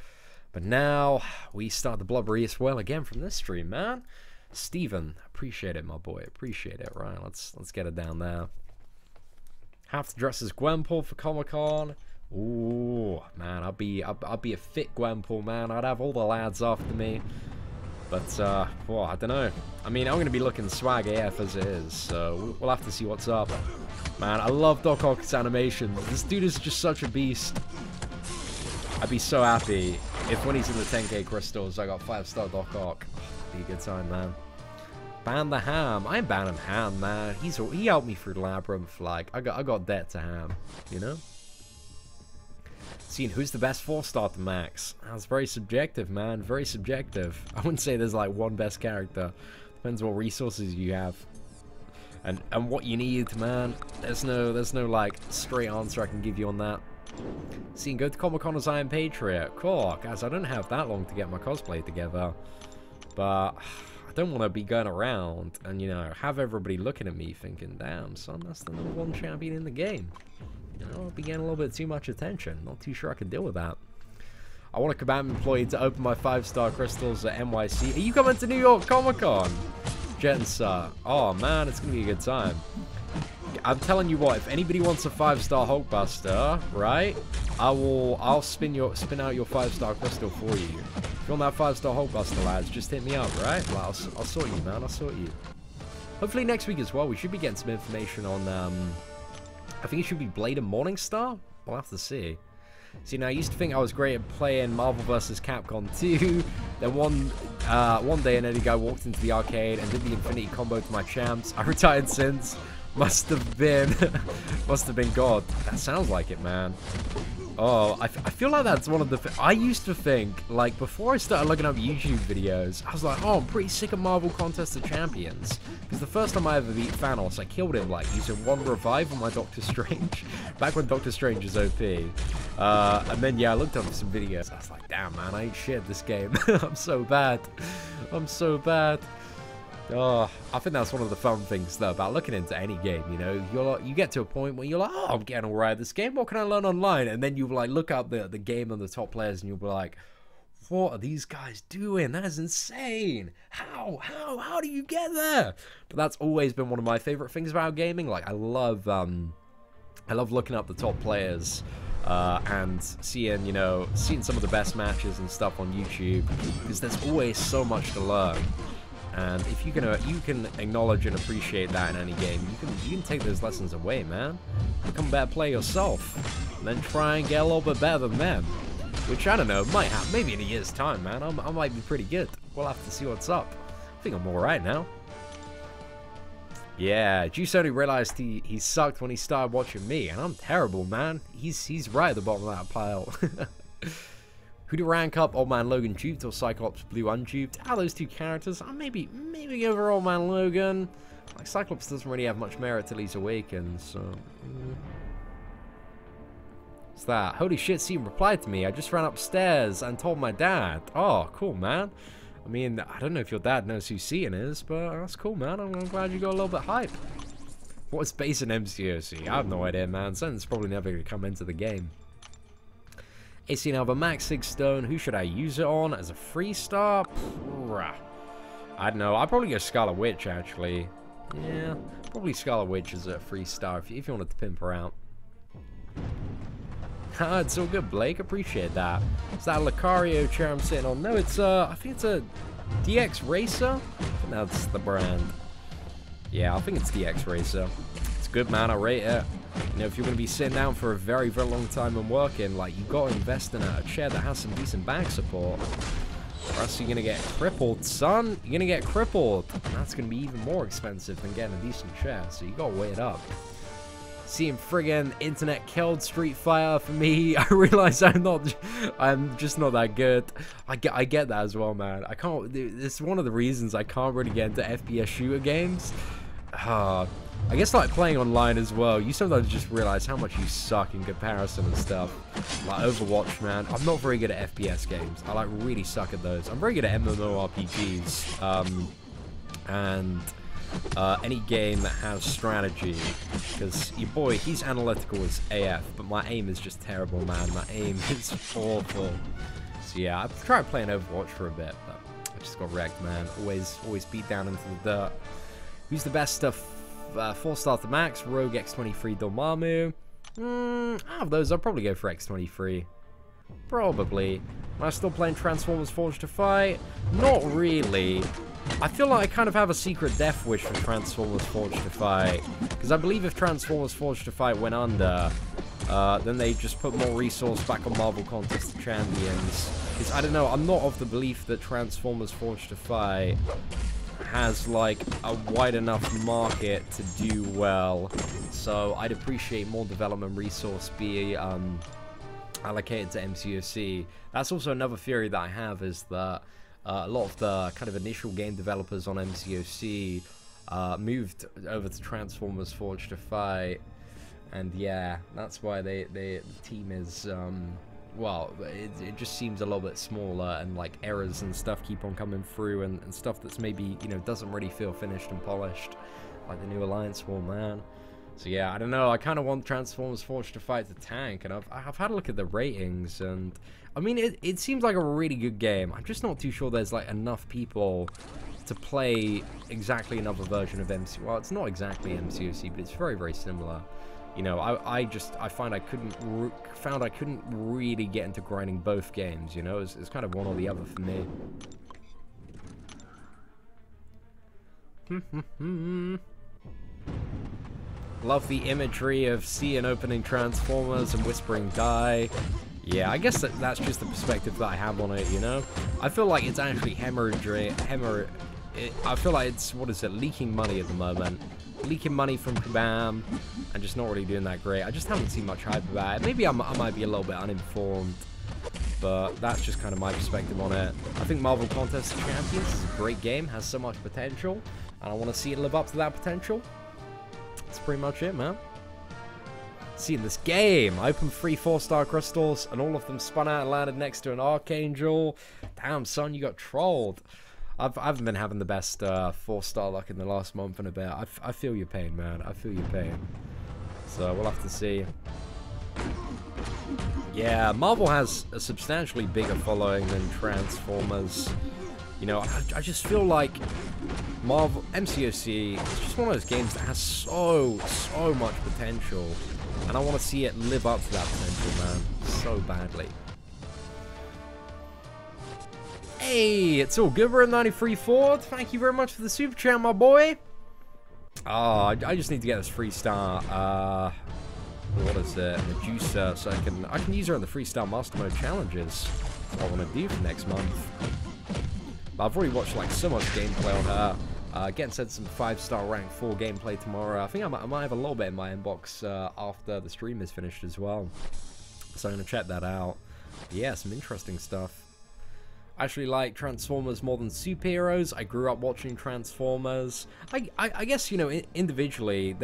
But now, we start the blubberiest whale again from this stream, man. Steven, appreciate it, my boy, appreciate it. Right, let's get it down there. Have to dress as Gwenpool for Comic-Con. Ooh, man, I'd be a fit Gwenpool, man. I'd have all the lads after me. But, well, I don't know. I mean, I'm going to be looking swag AF as it is, so we'll have to see what's up. Man, I love Doc Ock's animation. This dude is just such a beast. I'd be so happy if when he's in the 10k crystals, I got 5-star Doc Ock. Oh, be a good time, man. Ban the Ham. I ain't banning Ham, man. He helped me through Labyrinth. Like, I got debt to Ham, you know? Seeing who's the best 4-star to max. That's very subjective, man. Very subjective. I wouldn't say there's like one best character. Depends what resources you have. And what you need, man. There's no like straight answer I can give you on that. Seeing go to Comic-Con as I am Patriot. Cool, guys, I don't have that long to get my cosplay together. But I don't want to be going around and, you know, have everybody looking at me thinking, damn, son, that's the #1 champion in the game. You know, I'll be getting a little bit too much attention. Not too sure I can deal with that. I want a Kabam employee to open my 5-star crystals at NYC. Are you coming to New York Comic-Con? Jensa. Oh, man, it's going to be a good time. I'm telling you what, if anybody wants a 5-star Hulkbuster, right, I'll spin out your 5-star crystal for you. If you want that 5-star Hulkbuster, lads, just hit me up, right? Well, I'll sort you, man. I'll sort you. Hopefully next week as well, we should be getting some information on, I think it should be Blade and Morningstar. We'll have to see. See, now I used to think I was great at playing Marvel vs. Capcom 2. Then one day an Eddie guy walked into the arcade and did the Infinity combo to my champs. I retired since. Must have been God. That sounds like it, man. Oh, I feel like that's one of the... I used to think, like, before I started looking up YouTube videos, I was like, oh, I'm pretty sick of Marvel Contest of Champions. Because the first time I ever beat Thanos, I killed him, like, using one revive on my Doctor Strange. Back when Doctor Strange was OP. And then, yeah, I looked up some videos. I was like, damn, man, I ain't shit this game. I'm so bad. I'm so bad. Oh, I think that's one of the fun things, though, about looking into any game, you know? You get to a point where you're like, oh, I'm getting alright at this game, what can I learn online? And then you, like, look up the game and the top players, and you'll be like, what are these guys doing? That is insane! How do you get there? But that's always been one of my favorite things about gaming. Like, I love looking up the top players, and seeing some of the best matches and stuff on YouTube, because there's always so much to learn. And if you can acknowledge and appreciate that in any game, you can take those lessons away, man. Become a better player yourself, and then try and get a little bit better than them. Which, I don't know, might happen. Maybe in a year's time, man. I might be pretty good. We'll have to see what's up. I think I'm alright now. Yeah, Juice only realized he sucked when he started watching me, and I'm terrible, man. He's right at the bottom of that pile. Who to rank up, Old Man Logan duped or Cyclops Blue unduped? Out of those two characters, maybe over Old Man Logan. Like, Cyclops doesn't really have much merit till he's awakened, so... What's that? Holy shit, Seaton replied to me. I just ran upstairs and told my dad. Oh, cool, man. I mean, I don't know if your dad knows who Seaton is, but that's cool, man. I'm glad you got a little bit hype. What's base in MCOC? I have no idea, man. Something's probably never going to come into the game. AC now, the Max 6 Stone. Who should I use it on as a 3-star? I don't know. I'd probably go Scarlet Witch, actually. Yeah, probably Scarlet Witch as a 3-star if you wanted to pimp her out. It's all good, Blake. Appreciate that. Is that a Lucario chair I'm sitting on? No, it's I think it's a DX Racer. I think that's the brand. Yeah, I think it's DX Racer. It's good, man. I rate it. You know, if you're going to be sitting down for a very, very long time and working, like, you've got to invest in a chair that has some decent back support. Or else you're going to get crippled, son. You're going to get crippled. And that's going to be even more expensive than getting a decent chair, so you got to weigh it up. Seeing friggin' internet killed Street Fighter for me. I realize I'm just not that good. I get that as well, man. I can't. It's one of the reasons I can't really get into FPS shooter games. I guess, like, playing online as well, you sometimes just realize how much you suck in comparison and stuff. Like Overwatch, man. I'm not very good at FPS games. I, like, really suck at those. I'm very good at MMORPGs. And any game that has strategy. Because your boy, he's analytical as AF, but my aim is just terrible, man. My aim is awful. So, yeah, I've tried playing Overwatch for a bit, but I just got wrecked, man. Always beat down into the dirt. Who's the best stuff? 4-star to max, Rogue X23 Dormammu. Out of those, I'll probably go for X23. Probably. Am I still playing Transformers Forged to Fight? Not really. I feel like I kind of have a secret death wish for Transformers Forged to Fight. Because I believe if Transformers Forged to Fight went under, then they just put more resource back on Marvel Contest of Champions. Because, I don't know, I'm not of the belief that Transformers Forged to Fight has, like, a wide enough market to do well, so I'd appreciate more development resource be allocated to MCOC. That's also another theory that I have, is that a lot of the kind of initial game developers on MCOC moved over to Transformers Forged to Fight, and yeah, that's why the team is well, it just seems a little bit smaller, and, like, errors and stuff keep on coming through, and stuff that's maybe, you know, doesn't really feel finished and polished, like the new Alliance War, man. So yeah, I don't know, I kind of want Transformers Forged to Fight to tank, and I've had a look at the ratings, and I mean, it seems like a really good game. I'm just not too sure there's, like, enough people to play exactly another version of MCOC. Well, it's not exactly MCOC, but it's very, very similar. You know, I found I couldn't really get into grinding both games, you know? It's kind of one or the other for me. Love the imagery of seeing opening Transformers and whispering die. Yeah, I guess that's just the perspective that I have on it, you know? I feel like it's actually I feel like it's, what is it, leaking money at the moment. Leaking money from Kabam, and just not really doing that great. I just haven't seen much hype about it. Maybe I might be a little bit uninformed, but that's just kind of my perspective on it. I think Marvel Contest of Champions is a great game, has so much potential, and I want to see it live up to that potential. That's pretty much it, man. See, in this game, I opened 3 4-star crystals, and all of them spun out and landed next to an Archangel. Damn, son, you got trolled. I haven't been having the best 4-star luck in the last month and a bit. I feel your pain, man. I feel your pain. So we'll have to see. Yeah, Marvel has a substantially bigger following than Transformers. You know, I just feel like Marvel MCOC is just one of those games that has so much potential, and I want to see it live up to that potential, man, so badly. Hey, it's all good. We're at 93 Ford. Thank you very much for the super chat, my boy. Oh, I just need to get this 3-star. What is it? Medusa, so I can use her in the 3-star Master Mode challenges. That's what I want to do for next month. But I've already watched like so much gameplay on her. Getting sent some 5-star rank 4 gameplay tomorrow. I think I might have a little bit in my inbox after the stream is finished as well. So I'm gonna check that out. Yeah, some interesting stuff. I actually like Transformers more than superheroes. I grew up watching Transformers. I guess, you know, individually,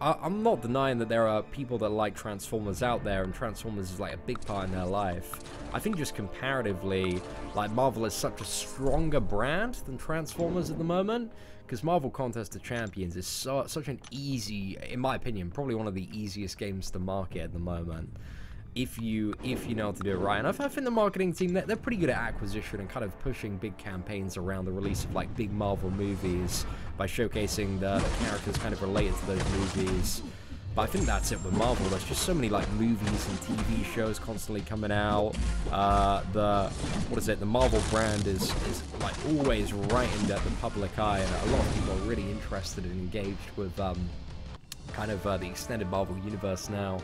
I'm not denying that there are people that like Transformers out there, and Transformers is like a big part in their life. I think just comparatively, like, Marvel is such a stronger brand than Transformers at the moment, because Marvel Contest of Champions is such an easy, in my opinion, probably one of the easiest games to market at the moment. If you know how to do it right. And I think the marketing team, they're pretty good at acquisition and kind of pushing big campaigns around the release of like big Marvel movies by showcasing the characters kind of related to those movies. But I think that's it with Marvel. There's just so many like movies and TV shows constantly coming out. The Marvel brand is like always right in the public eye, and a lot of people are really interested and engaged with kind of the extended Marvel universe now.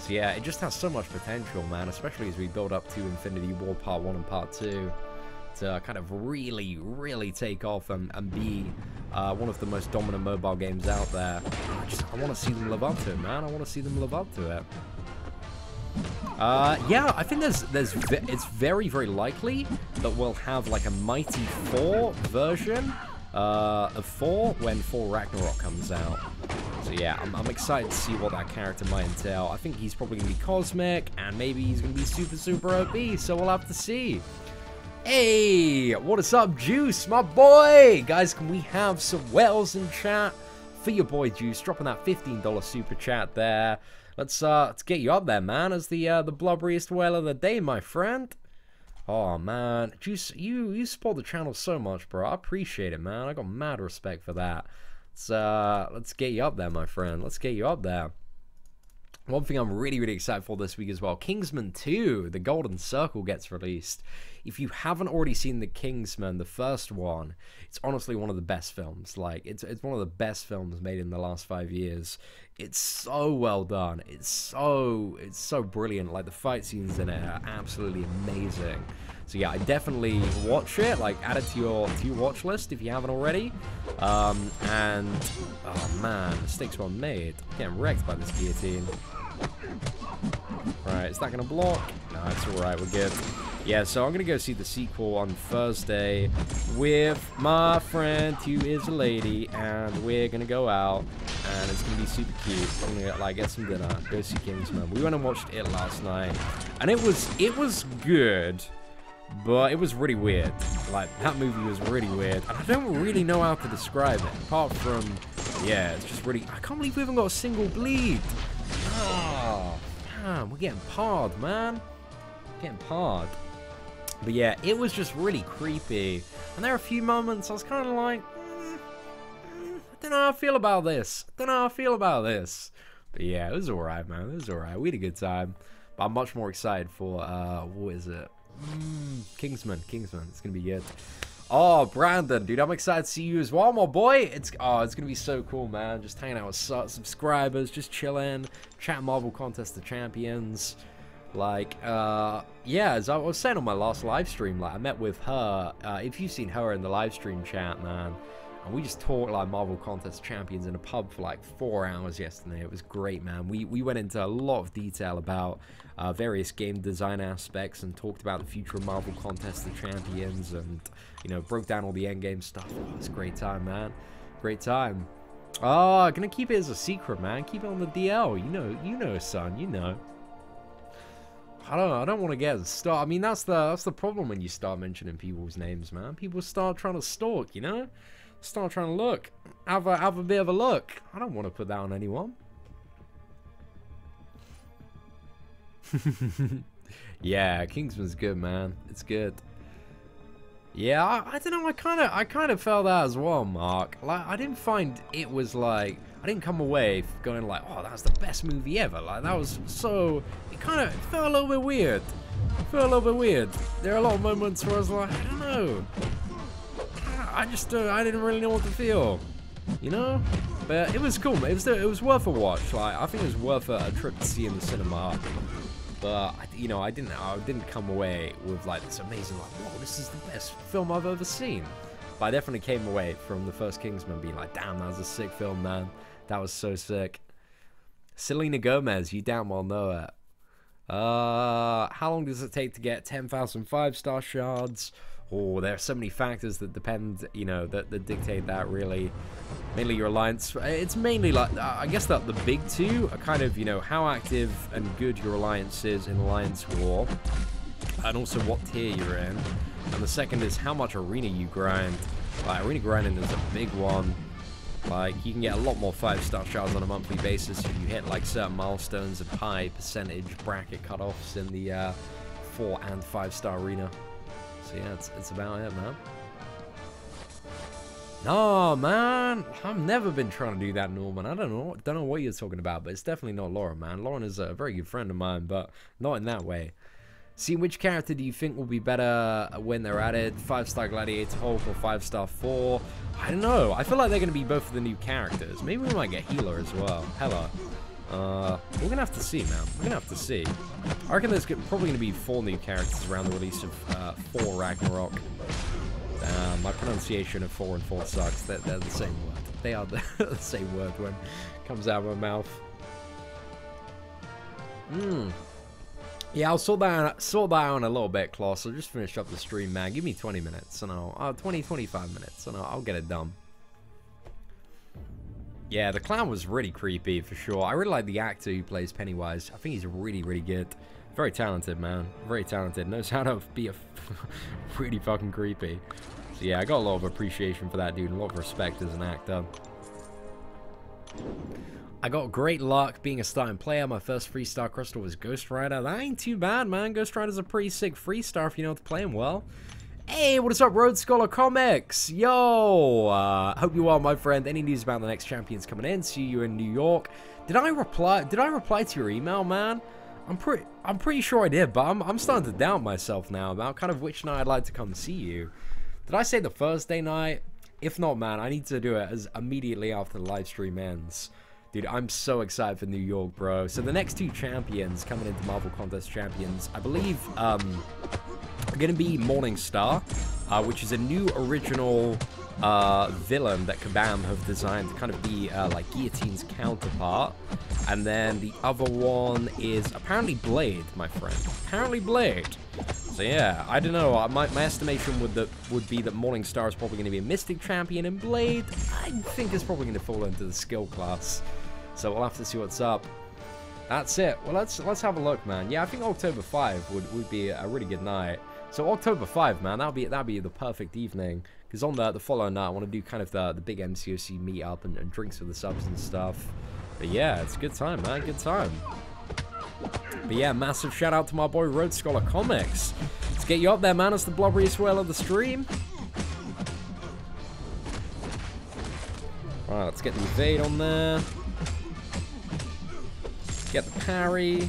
So yeah, it just has so much potential, man, especially as we build up to Infinity War Part 1 and Part 2 to kind of really take off and be one of the most dominant mobile games out there. I want to see them live up to it, man. I want to see them live up to it. Yeah, I think it's very likely that we'll have like a Mighty 4 version of 4 when 4 Ragnarok comes out. So yeah, I'm excited to see what that character might entail. I think he's probably going to be cosmic, and maybe he's going to be super OP, so we'll have to see. Hey, what is up, Juice, my boy? Guys, can we have some whales in chat for your boy Juice, dropping that $15 super chat there. Let's get you up there, man, as the blubberiest whale of the day, my friend. Oh, man. Juice, you support the channel so much, bro. I appreciate it, man. I got mad respect for that. Let's get you up there, my friend. Let's get you up there. One thing I'm really excited for this week as well, Kingsman 2, The Golden Circle gets released. If you haven't already seen The Kingsman, the first one, it's honestly one of the best films. Like, it's one of the best films made in the last 5 years. It's so well done. It's so brilliant. Like, the fight scenes in it are absolutely amazing. So yeah, I definitely watch it. Like, add it to your watch list if you haven't already. And oh man, mistakes were made. Getting wrecked by this guillotine. Right, is that gonna block? No, it's alright, we're good. Yeah, so I'm gonna go see the sequel on Thursday with my friend who is a lady, and we're gonna go out, and it's gonna be super cute. I'm gonna like get some dinner, go see Kingsman. We went and watched it last night, and it was good. But it was really weird. Like, that movie was really weird. And I don't really know how to describe it. Apart from, yeah, it's just really... I can't believe we haven't got a single bleed. Oh, man, we're getting parred, man. Getting parred. But yeah, it was just really creepy. And there are a few moments I was kind of like... I don't know how I feel about this. But yeah, it was alright, man. It was alright. We had a good time. But I'm much more excited for, what is it? Kingsman. It's gonna be good. Oh, Brandon, dude, I'm excited to see you as well, my boy. It's gonna be so cool, man. Just hanging out with subscribers, just chilling, chat Marvel Contest of Champions. Like, yeah, as I was saying on my last live stream, like, I met with her, if you've seen her in the live stream chat, man, and we just talked like Marvel Contest Champions in a pub for like 4 hours yesterday. It was great, man. We went into a lot of detail about various game design aspects and talked about the future of Marvel Contest of Champions and, you know, broke down all the endgame stuff. Oh, it was a great time, man. Great time. Oh, gonna keep it as a secret, man. Keep it on the DL. You know, son. You know. I don't want to get started. I mean, that's the problem when you start mentioning people's names, man. People start trying to stalk, you know? Start trying to look. Have a bit of a look. I don't want to put that on anyone. Yeah, Kingsman's good, man. It's good. Yeah, I don't know. I kind of felt that as well, Mark. Like, I didn't find it was like, I didn't come away going like, oh, that's the best movie ever. Like, that was so, it felt a little bit weird. It felt a little bit weird. There are a lot of moments where I was like, I don't know. I didn't really know what to feel, you know? But it was cool. It was worth a watch. Like, I think it was worth a trip to see in the cinema. But, you know, I didn't come away with, like, this amazing, like, whoa, this is the best film I've ever seen. But I definitely came away from the first Kingsman being like, damn, that was a sick film, man. That was so sick. Selena Gomez, you damn well know it. How long does it take to get 10,000 5-star shards? Oh, there are so many factors that depend, you know, that dictate that, really. Mainly your alliance. It's mainly like, I guess that the big two are kind of, you know, how active and good your alliance is in Alliance War, and also what tier you're in. And the second is how much arena you grind. Like, arena grinding is a big one. Like, you can get a lot more 5-star shards on a monthly basis if you hit, like, certain milestones and high percentage bracket cutoffs in the 4 and 5-star arena. So yeah, it's about it, man. No, man, I've never been trying to do that, Norman. I don't know what you're talking about, but it's definitely not Lauren, man. Lauren is a very good friend of mine, but not in that way. See, which character do you think will be better when they're added? 5-star Gladiator Hulk or 5-star Thor? I don't know. I feel like they're going to be both of the new characters. Maybe we might get Healer as well. Hela. We're going to have to see, man. We're going to have to see. I reckon there's probably going to be 4 new characters around the release of Thor Ragnarok. My pronunciation of 4 and 4 sucks. They're the same word. They are the same word when it comes out of my mouth. Yeah, I'll sort that out in a little bit, Klaus. I'll just finish up the stream, man. Give me 20 minutes, and 25 minutes, and I'll get it done. Yeah, the clown was really creepy, for sure. I really like the actor who plays Pennywise. I think he's really, really good. Very talented, man. Very talented. Knows how to be really fucking creepy. So yeah, I got a lot of appreciation for that dude, and a lot of respect as an actor. I got great luck being a starting player. My first 3-star crystal was Ghost Rider. That ain't too bad, man. Ghost Rider's a pretty sick 3-star if you know how to play him well. Hey, what is up, Road Scholar Comics? Yo, hope you're well, my friend. Any news about the next champions coming in? See you in New York. Did I reply to your email, man? I'm pretty sure I did, but I'm starting to doubt myself now about kind of which night I'd like to come see you. Did I say the Thursday night? If not, man, I need to do it as immediately after the live stream ends. Dude, I'm so excited for New York, bro. So the next 2 champions coming into Marvel Contest Champions, I believe, are going to be Morning Star, which is a new original villain that Kabam have designed to kind of be like Guillotine's counterpart. And then the other one is apparently Blade, my friend. Apparently Blade. So yeah, I don't know. My estimation would be that Morning Star is probably going to be a Mystic champion, and Blade, I think, is probably going to fall into the skill class. So we'll have to see what's up. That's it. Well, let's have a look, man. Yeah, I think October 5 would be a really good night. So October 5, man, that'd be the perfect evening. Because on the following night, I want to do kind of the big MCOC meetup and drinks with the subs and stuff. But yeah, it's a good time, man. Good time. But yeah, massive shout out to my boy Road Scholar Comics. Let's get you up there, man. It's the blobberiest whale of the stream. Alright, let's get the evade on there. Get the parry.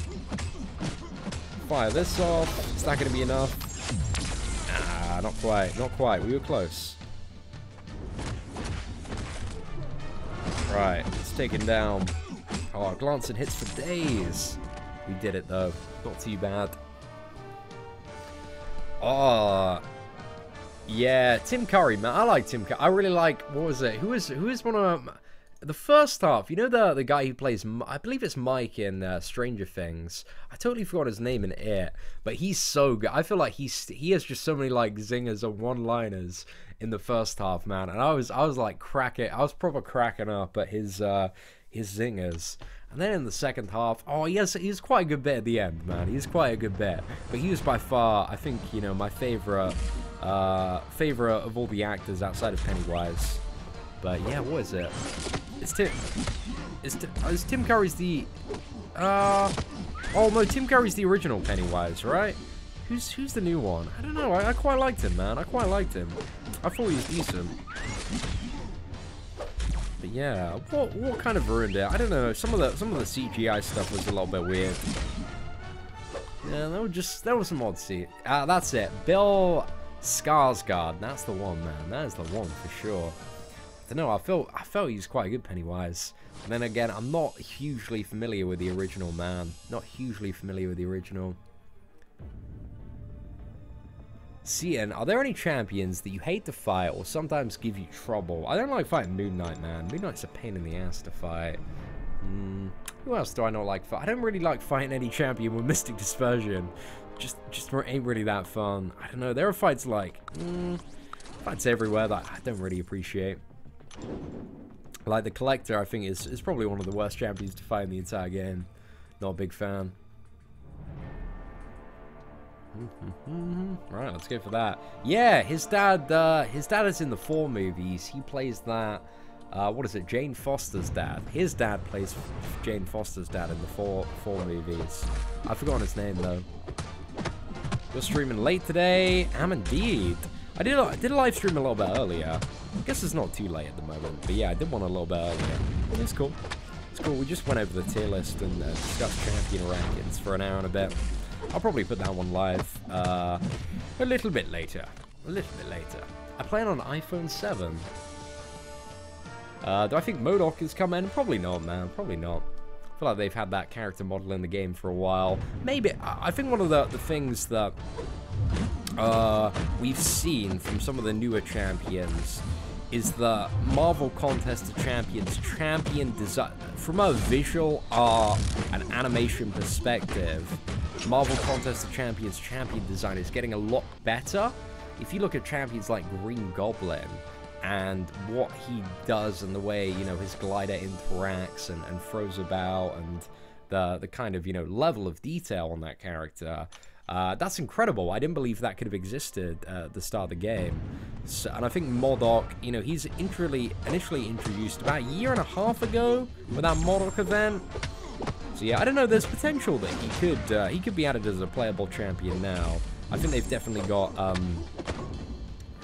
Fire this off. Is that going to be enough? Ah, not quite. Not quite. We were close. Right, let's take him down. Oh, glancing hits for days. We did it, though. Not too bad. Oh, yeah, Tim Curry, man. I like Tim Curry. I really like, what was it? Who is one of the first half? You know the guy who plays, I believe it's Mike in Stranger Things. I totally forgot his name in it, but he's so good. I feel like he has just so many like zingers and one-liners in the first half, man. And I was like I was proper cracking up at his zingers. And then in the second half, oh, he's quite a good bit at the end, man. He's quite a good bit. But he was by far, I think, you know, my favorite of all the actors outside of Pennywise. But yeah, what is it? Is Tim Curry's the oh no, Tim Curry's the original Pennywise, right? Who's the new one? I don't know. I quite liked him, man. I quite liked him. I thought he was decent. But yeah, what kind of ruined it? I don't know. Some of the CGI stuff was a little bit weird. Yeah, that was some odd see. That's it. Bill Skarsgård. That's the one, man. That is the one for sure. I don't know. I felt he was quite a good Pennywise. And then again, I'm not hugely familiar with the original, man. Not hugely familiar with the original. Cian, are there any champions that you hate to fight or sometimes give you trouble? I don't like fighting Moon Knight, man. Moon Knight's a pain in the ass to fight. Who else do I not like fight? I don't really like fighting any champion with Mystic Dispersion. Just ain't really that fun. I don't know. There are fights like fights everywhere that I don't really appreciate. Like the Collector, I think is probably one of the worst champions to fight in the entire game. Not a big fan. Right, let's go for that. Yeah, his dad is in the 4 movies. He plays that, what is it, Jane Foster's dad. His dad plays Jane Foster's dad in the 4 movies. I've forgotten his name, though. You're streaming late today? Am indeed. I did a live stream a little bit earlier. I guess it's not too late at the moment. But yeah, I did one a little bit earlier. It's cool. It's cool. We just went over the tier list and discussed champion rankings for an hour and a bit. I'll probably put that one live a little bit later. A little bit later. I play it on iPhone 7. Do I think MODOK is coming? Probably not, man. Probably not. I feel like they've had that character model in the game for a while. Maybe. I think one of the things that we've seen from some of the newer champions is the Marvel Contest of Champions champion design. From a visual art and animation perspective, Marvel Contest of Champions champion design is getting a lot better. If you look at champions like Green Goblin and what he does and the way, you know, his glider interacts and throws about and the kind of, you know, level of detail on that character, that's incredible. I didn't believe that could have existed at the start of the game. So, and I think MODOK, you know, he's initially introduced about a year and a half ago with that MODOK event. So yeah, I don't know. There's potential that he could be added as a playable champion now. I think they've definitely got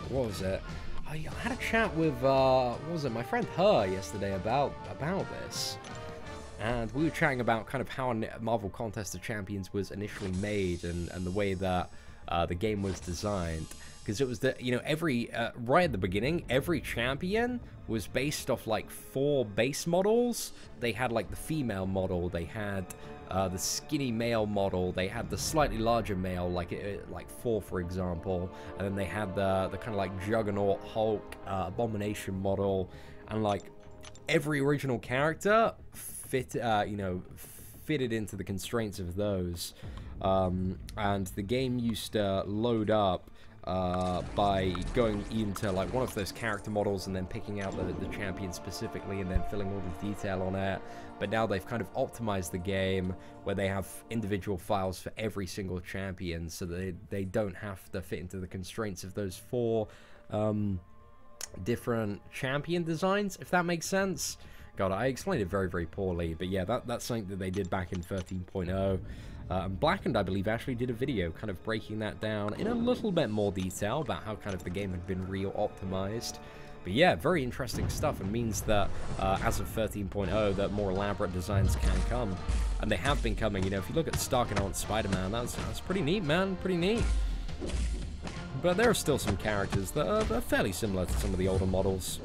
what was it? I had a chat with what was it? My friend Her yesterday about this. And we were chatting about kind of how Marvel Contest of Champions was initially made and the way that the game was designed. Because it was you know, right at the beginning, every champion was based off like 4 base models. They had like the female model, they had the skinny male model, they had the slightly larger male, like Thor, for example, and then they had the kind of like Juggernaut, Hulk, Abomination model, and like every original character fitted into the constraints of those, and the game used to load up by going into like one of those character models and then picking out the champion specifically and then filling all the detail on it. But now they've kind of optimized the game where they have individual files for every single champion, so that they don't have to fit into the constraints of those 4 different champion designs, if that makes sense. God, I explained it very, very poorly, but yeah, that's something that they did back in 13.0. Blackened, I believe, actually did a video kind of breaking that down in a little bit more detail about how kind of the game had been optimized. But yeah, very interesting stuff, and means that as of 13.0, that more elaborate designs can come. And they have been coming. You know, if you look at Stark and Spider-Man, that's pretty neat, man. Pretty neat. But there are still some characters that are fairly similar to some of the older models.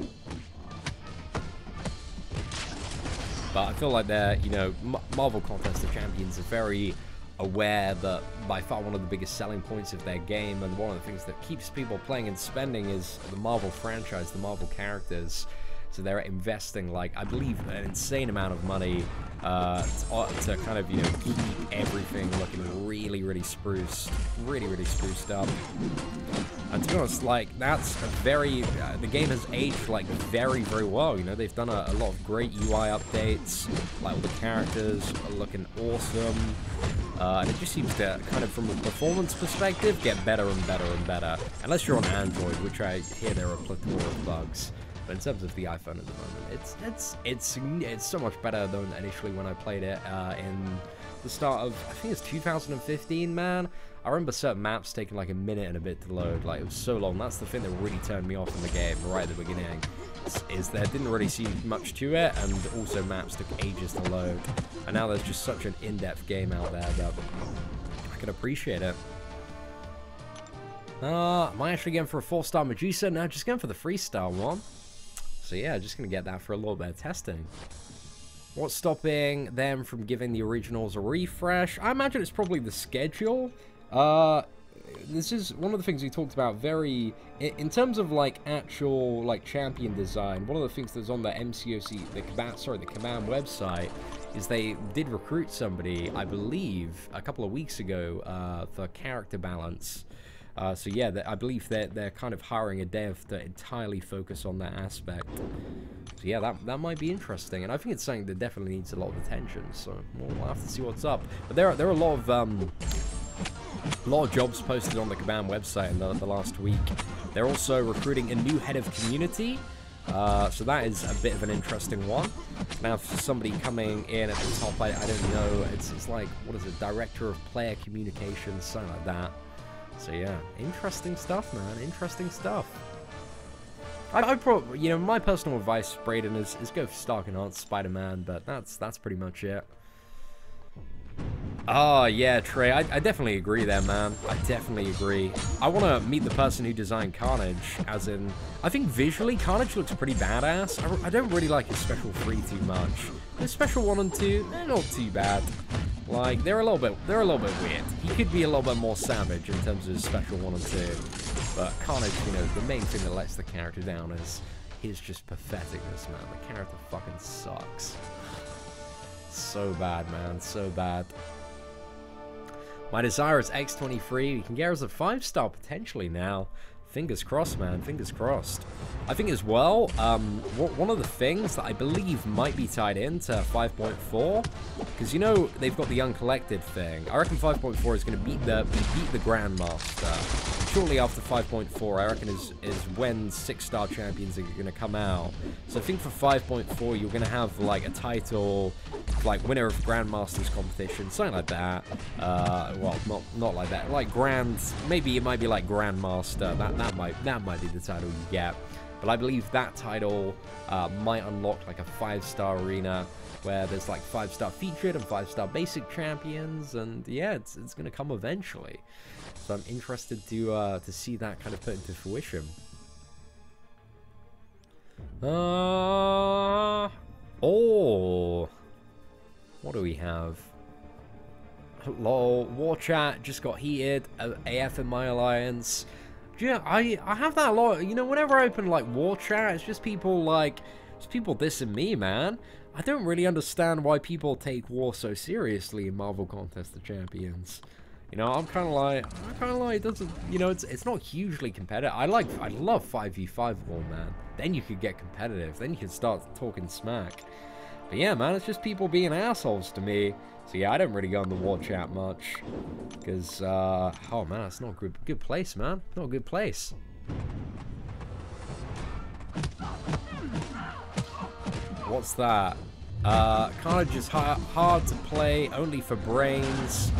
But I feel like they're, you know, Marvel Contest of Champions are very aware that by far one of the biggest selling points of their game, and one of the things that keeps people playing and spending, is the Marvel franchise, the Marvel characters. So they're investing, like, I believe, an insane amount of money to kind of, you know, keep everything looking really, really spruced, really spruced up. And to be honest, like, that's a very, the game has aged, like, very, very well. You know, they've done a lot of great UI updates, like, all the characters are looking awesome. And it just seems to, kind of from a performance perspective, get better and better and better. Unless you're on Android, which I hear there are a plethora of bugs. But in terms of the iPhone at the moment, it's so much better than initially when I played it in the start of, I think it's 2015, man. I remember certain maps taking like a minute and a bit to load. Like, it was so long. That's the thing that really turned me off in the game right at the beginning. Is there didn't really seem much to it, and also maps took ages to load. And now there's just such an in-depth game out there that I can appreciate it. Am I actually going for a 4-star Medusa? No, just going for the freestyle one. So yeah, just going to get that for a little bit of testing. What's stopping them from giving the originals a refresh? I imagine it's probably the schedule. This is one of the things we talked about very... In terms of, like, actual, like, champion design, one of the things that's on the MCOC, the Command website, is they did recruit somebody, I believe, a couple of weeks ago for character balance. So yeah, I believe they're kind of hiring a dev to entirely focus on that aspect. So yeah, that might be interesting, and I think it's something that definitely needs a lot of attention. So we'll have to see what's up. But there are a lot of jobs posted on the Command website in the last week. They're also recruiting a new head of community. So that is a bit of an interesting one. Now, for somebody coming in at the top, I don't know. It's like, what is it? Director of Player Communications, something like that. So yeah, interesting stuff, man. Interesting stuff. I probably, you know, my personal advice, Braden, is go for Stark Enhanced Spider-Man, but that's pretty much it. Oh yeah, Trey, I definitely agree there, man. I definitely agree. I want to meet the person who designed Carnage, as in, I think visually Carnage looks pretty badass. I don't really like his Special 3 too much. His Special 1 and 2, they're not too bad. Like, they're a little bit weird. He could be a little bit more savage in terms of his Special 1 and 2. But Carnage, you know, the main thing that lets the character down is his just patheticness, man. The character fucking sucks. So bad, man. So bad. My desire is X23. You can get her as a 5-star potentially now. Fingers crossed, man. Fingers crossed. I think as well, one of the things that I believe might be tied into 5.4, because, you know, they've got the Uncollected thing. I reckon 5.4 is going to beat the Grandmaster. Shortly after 5.4, I reckon, is when 6-star champions are going to come out. So I think for 5.4, you're going to have, like, a title, like, winner of Grandmasters competition, something like that. Well, not like that. Like, maybe it might be like Grandmaster. That might be the title you get. But I believe that title might unlock, like, a 5-star arena where there's, like, 5-star featured and 5-star basic champions. And, yeah, it's going to come eventually. So I'm interested to see that kind of put into fruition. Oh, what do we have? Lol, War Chat just got heated. AF in my alliance. Yeah, I have that a lot. You know, whenever I open, like, War Chat, it's just people, like, dissing me, man. I don't really understand why people take war so seriously in Marvel Contest of Champions. You know, I'm kind of like, it doesn't, you know, it's not hugely competitive. I love 5v5 war, man. Then you could get competitive. Then you can start talking smack. But yeah, man, it's just people being assholes to me. So yeah, I don't really go on the War Chat much. Because, oh man, it's not a good place, man. Not a good place. What's that? Carnage is hard to play, only for brains.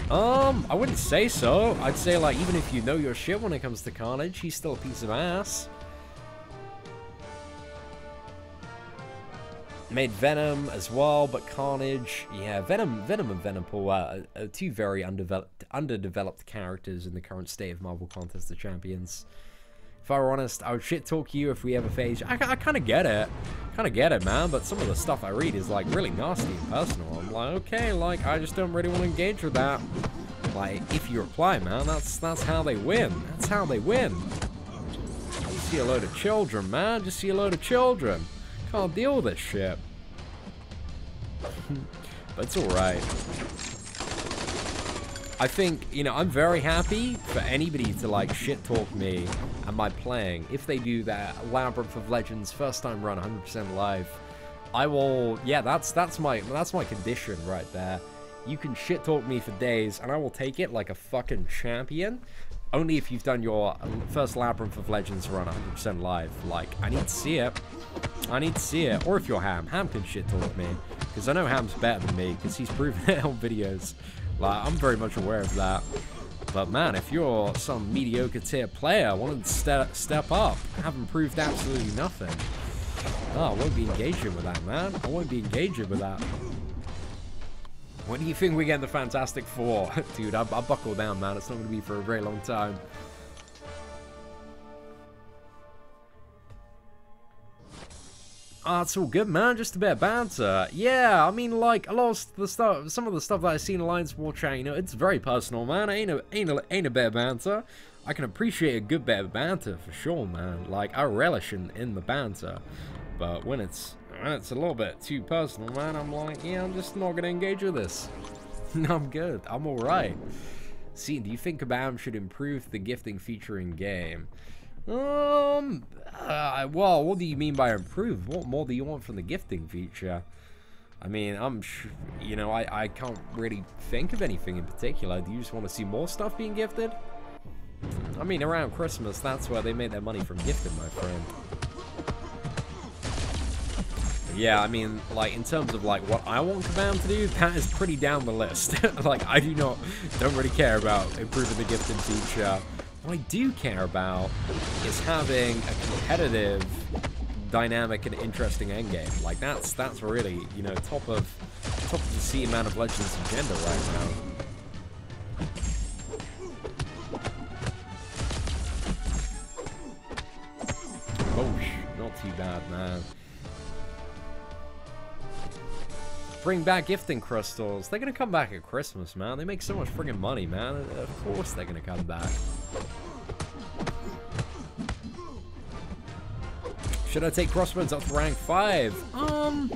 I wouldn't say so. I'd say, like, even if you know your shit when it comes to Carnage, he's still a piece of ass. Made Venom as well, but Carnage, yeah, Venom and Venompool are two very underdeveloped characters in the current state of Marvel Contest of Champions. If I were honest, I would shit talk you if we ever phase. I kind of get it. Kind of get it, man. But some of the stuff I read is, like, really nasty and personal. I'm like, okay, like, I just don't really want to engage with that. Like, if you reply, man, that's how they win. That's how they win. You see a load of children, man. Just see a load of children. Can't deal with this shit. But it's alright. I think, you know, I'm very happy for anybody to, like, shit-talk me and my playing. If they do that Labyrinth of Legends first-time run 100% live, I will... Yeah, that's my condition right there. You can shit-talk me for days, and I will take it like a fucking champion. Only if you've done your first Labyrinth of Legends run 100% live. Like, I need to see it. I need to see it. Or if you're Ham. Ham can shit-talk me. Because I know Ham's better than me, because he's proven it on videos. Like, I'm very much aware of that. But man, if you're some mediocre tier player, wanting to step up, haven't proved absolutely nothing. Oh, I won't be engaging with that, man. I won't be engaging with that. When do you think we get the Fantastic Four? Dude, I buckle down, man. It's not going to be for a very long time. Oh, it's all good, man. Just a bit of banter. Yeah, I mean, like, a lot of the stuff, some of the stuff that I see in Alliance War chat, you know, it's very personal, man. Ain't a bit of banter. I can appreciate a good bit of banter for sure, man. Like, I relish in the banter, but when it's a little bit too personal, man, I'm like, yeah, I'm just not gonna engage with this. No, I'm good. I'm all right. See, do you think BAM should improve the gifting feature in game? Well, what do you mean by improve? What more do you want from the gifting feature? I mean, you know, I can't really think of anything in particular. Do you just want to see more stuff being gifted? I mean, around Christmas, that's where they make their money from gifting, my friend. Yeah, I mean, like, in terms of, like, what I want Kabam to do, that is pretty down the list. Like, I don't really care about improving the gifting feature. What I do care about is having a competitive, dynamic, and interesting endgame. Like, that's really, you know, top of the Sea amount of Legends agenda right now. Oh, not too bad, man. Bring back gifting crystals. They're gonna come back at Christmas, man. They make so much friggin' money, man. Of course they're gonna come back. Should I take crossbows up to rank 5? Kind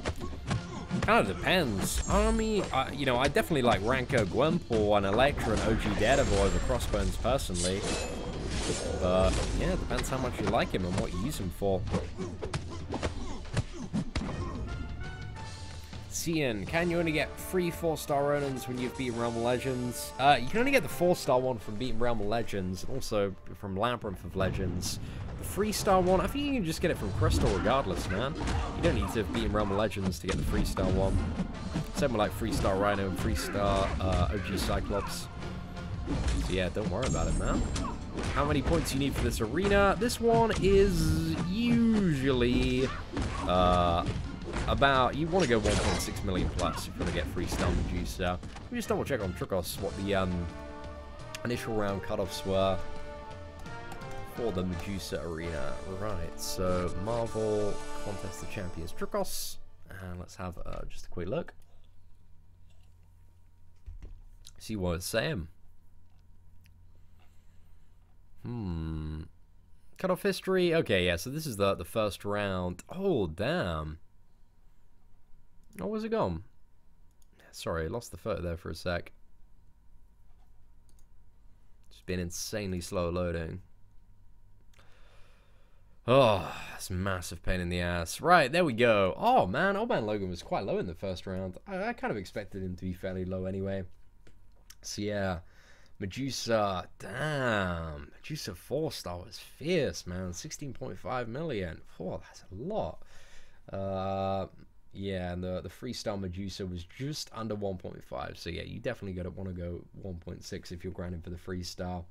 of depends. I mean, you know, I definitely like Ranko Gwenpool and Electra and OG Daredevil over crossbones personally. But yeah, it depends how much you like him and what you use him for. Cian, can you only get 3 4-star Ronins when you've beaten Realm of Legends? You can only get the 4-star one from beating Realm of Legends, and also from Labyrinth of Legends. The 3-star one, I think you can just get it from Crystal regardless, man. You don't need to have beaten Realm of Legends to get the 3-star one. Same with like 3-star Rhino and 3-star OG Cyclops. So yeah, don't worry about it, man. How many points you need for this arena? This one is usually about, you want to go 1.6 million plus if you want to get 3-star Medusa. Let me just double check on Cutoffs what the initial round cutoffs were for the Medusa arena. Right, so Marvel Contest of Champions Tricos, and let's have just a quick look. See what it's saying. Cutoff history. Okay, yeah, so this is the first round. Oh, damn. Oh, where's it gone? Sorry, I lost the photo there for a sec. It's been insanely slow loading. Oh, that's a massive pain in the ass. Right, there we go. Oh, man, Old Man Logan was quite low in the first round. I kind of expected him to be fairly low anyway. So, yeah. Medusa, damn. Medusa 4-star was fierce, man. 16.5 million. Oh, that's a lot. Yeah, and the 3-star Medusa was just under 1.5. So, yeah, you definitely want to go 1.6 if you're grinding for the 3-star.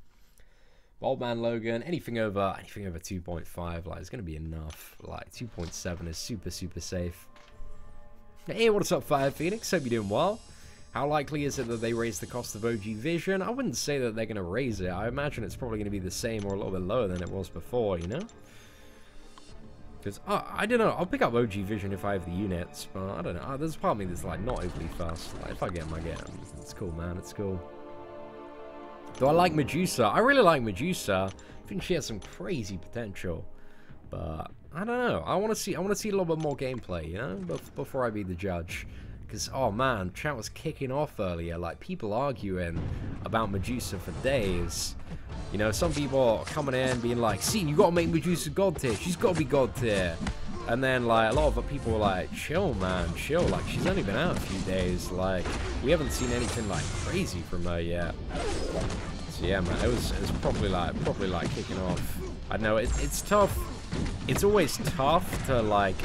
Old Man Logan, anything over 2.5, like, it's going to be enough. Like, 2.7 is super, super safe. Hey, what's up, Fire Phoenix? Hope you're doing well. How likely is it that they raise the cost of OG Vision? I wouldn't say that they're going to raise it. I imagine it's probably going to be the same or a little bit lower than it was before, you know? Because, I don't know, I'll pick up OG Vision if I have the units, but I don't know. There's part of me that's, like, not overly fast. Like, if I get them, I get them. It's cool, man. It's cool. Do I like Medusa? I really like Medusa. I think she has some crazy potential. But, I don't know. I want to see a little bit more gameplay, you know? Before I be the judge. Because, oh man, chat was kicking off earlier. Like, people arguing about Medusa for days. You know, some people are coming in being like, "See, you gotta make Medusa god tier. She's gotta be god tier." And then, like, a lot of people were like, "Chill, man, chill. Like, she's only been out a few days. Like, we haven't seen anything, like, crazy from her yet." So, yeah, man, it was probably like kicking off. I know, it's tough. It's always tough to, like...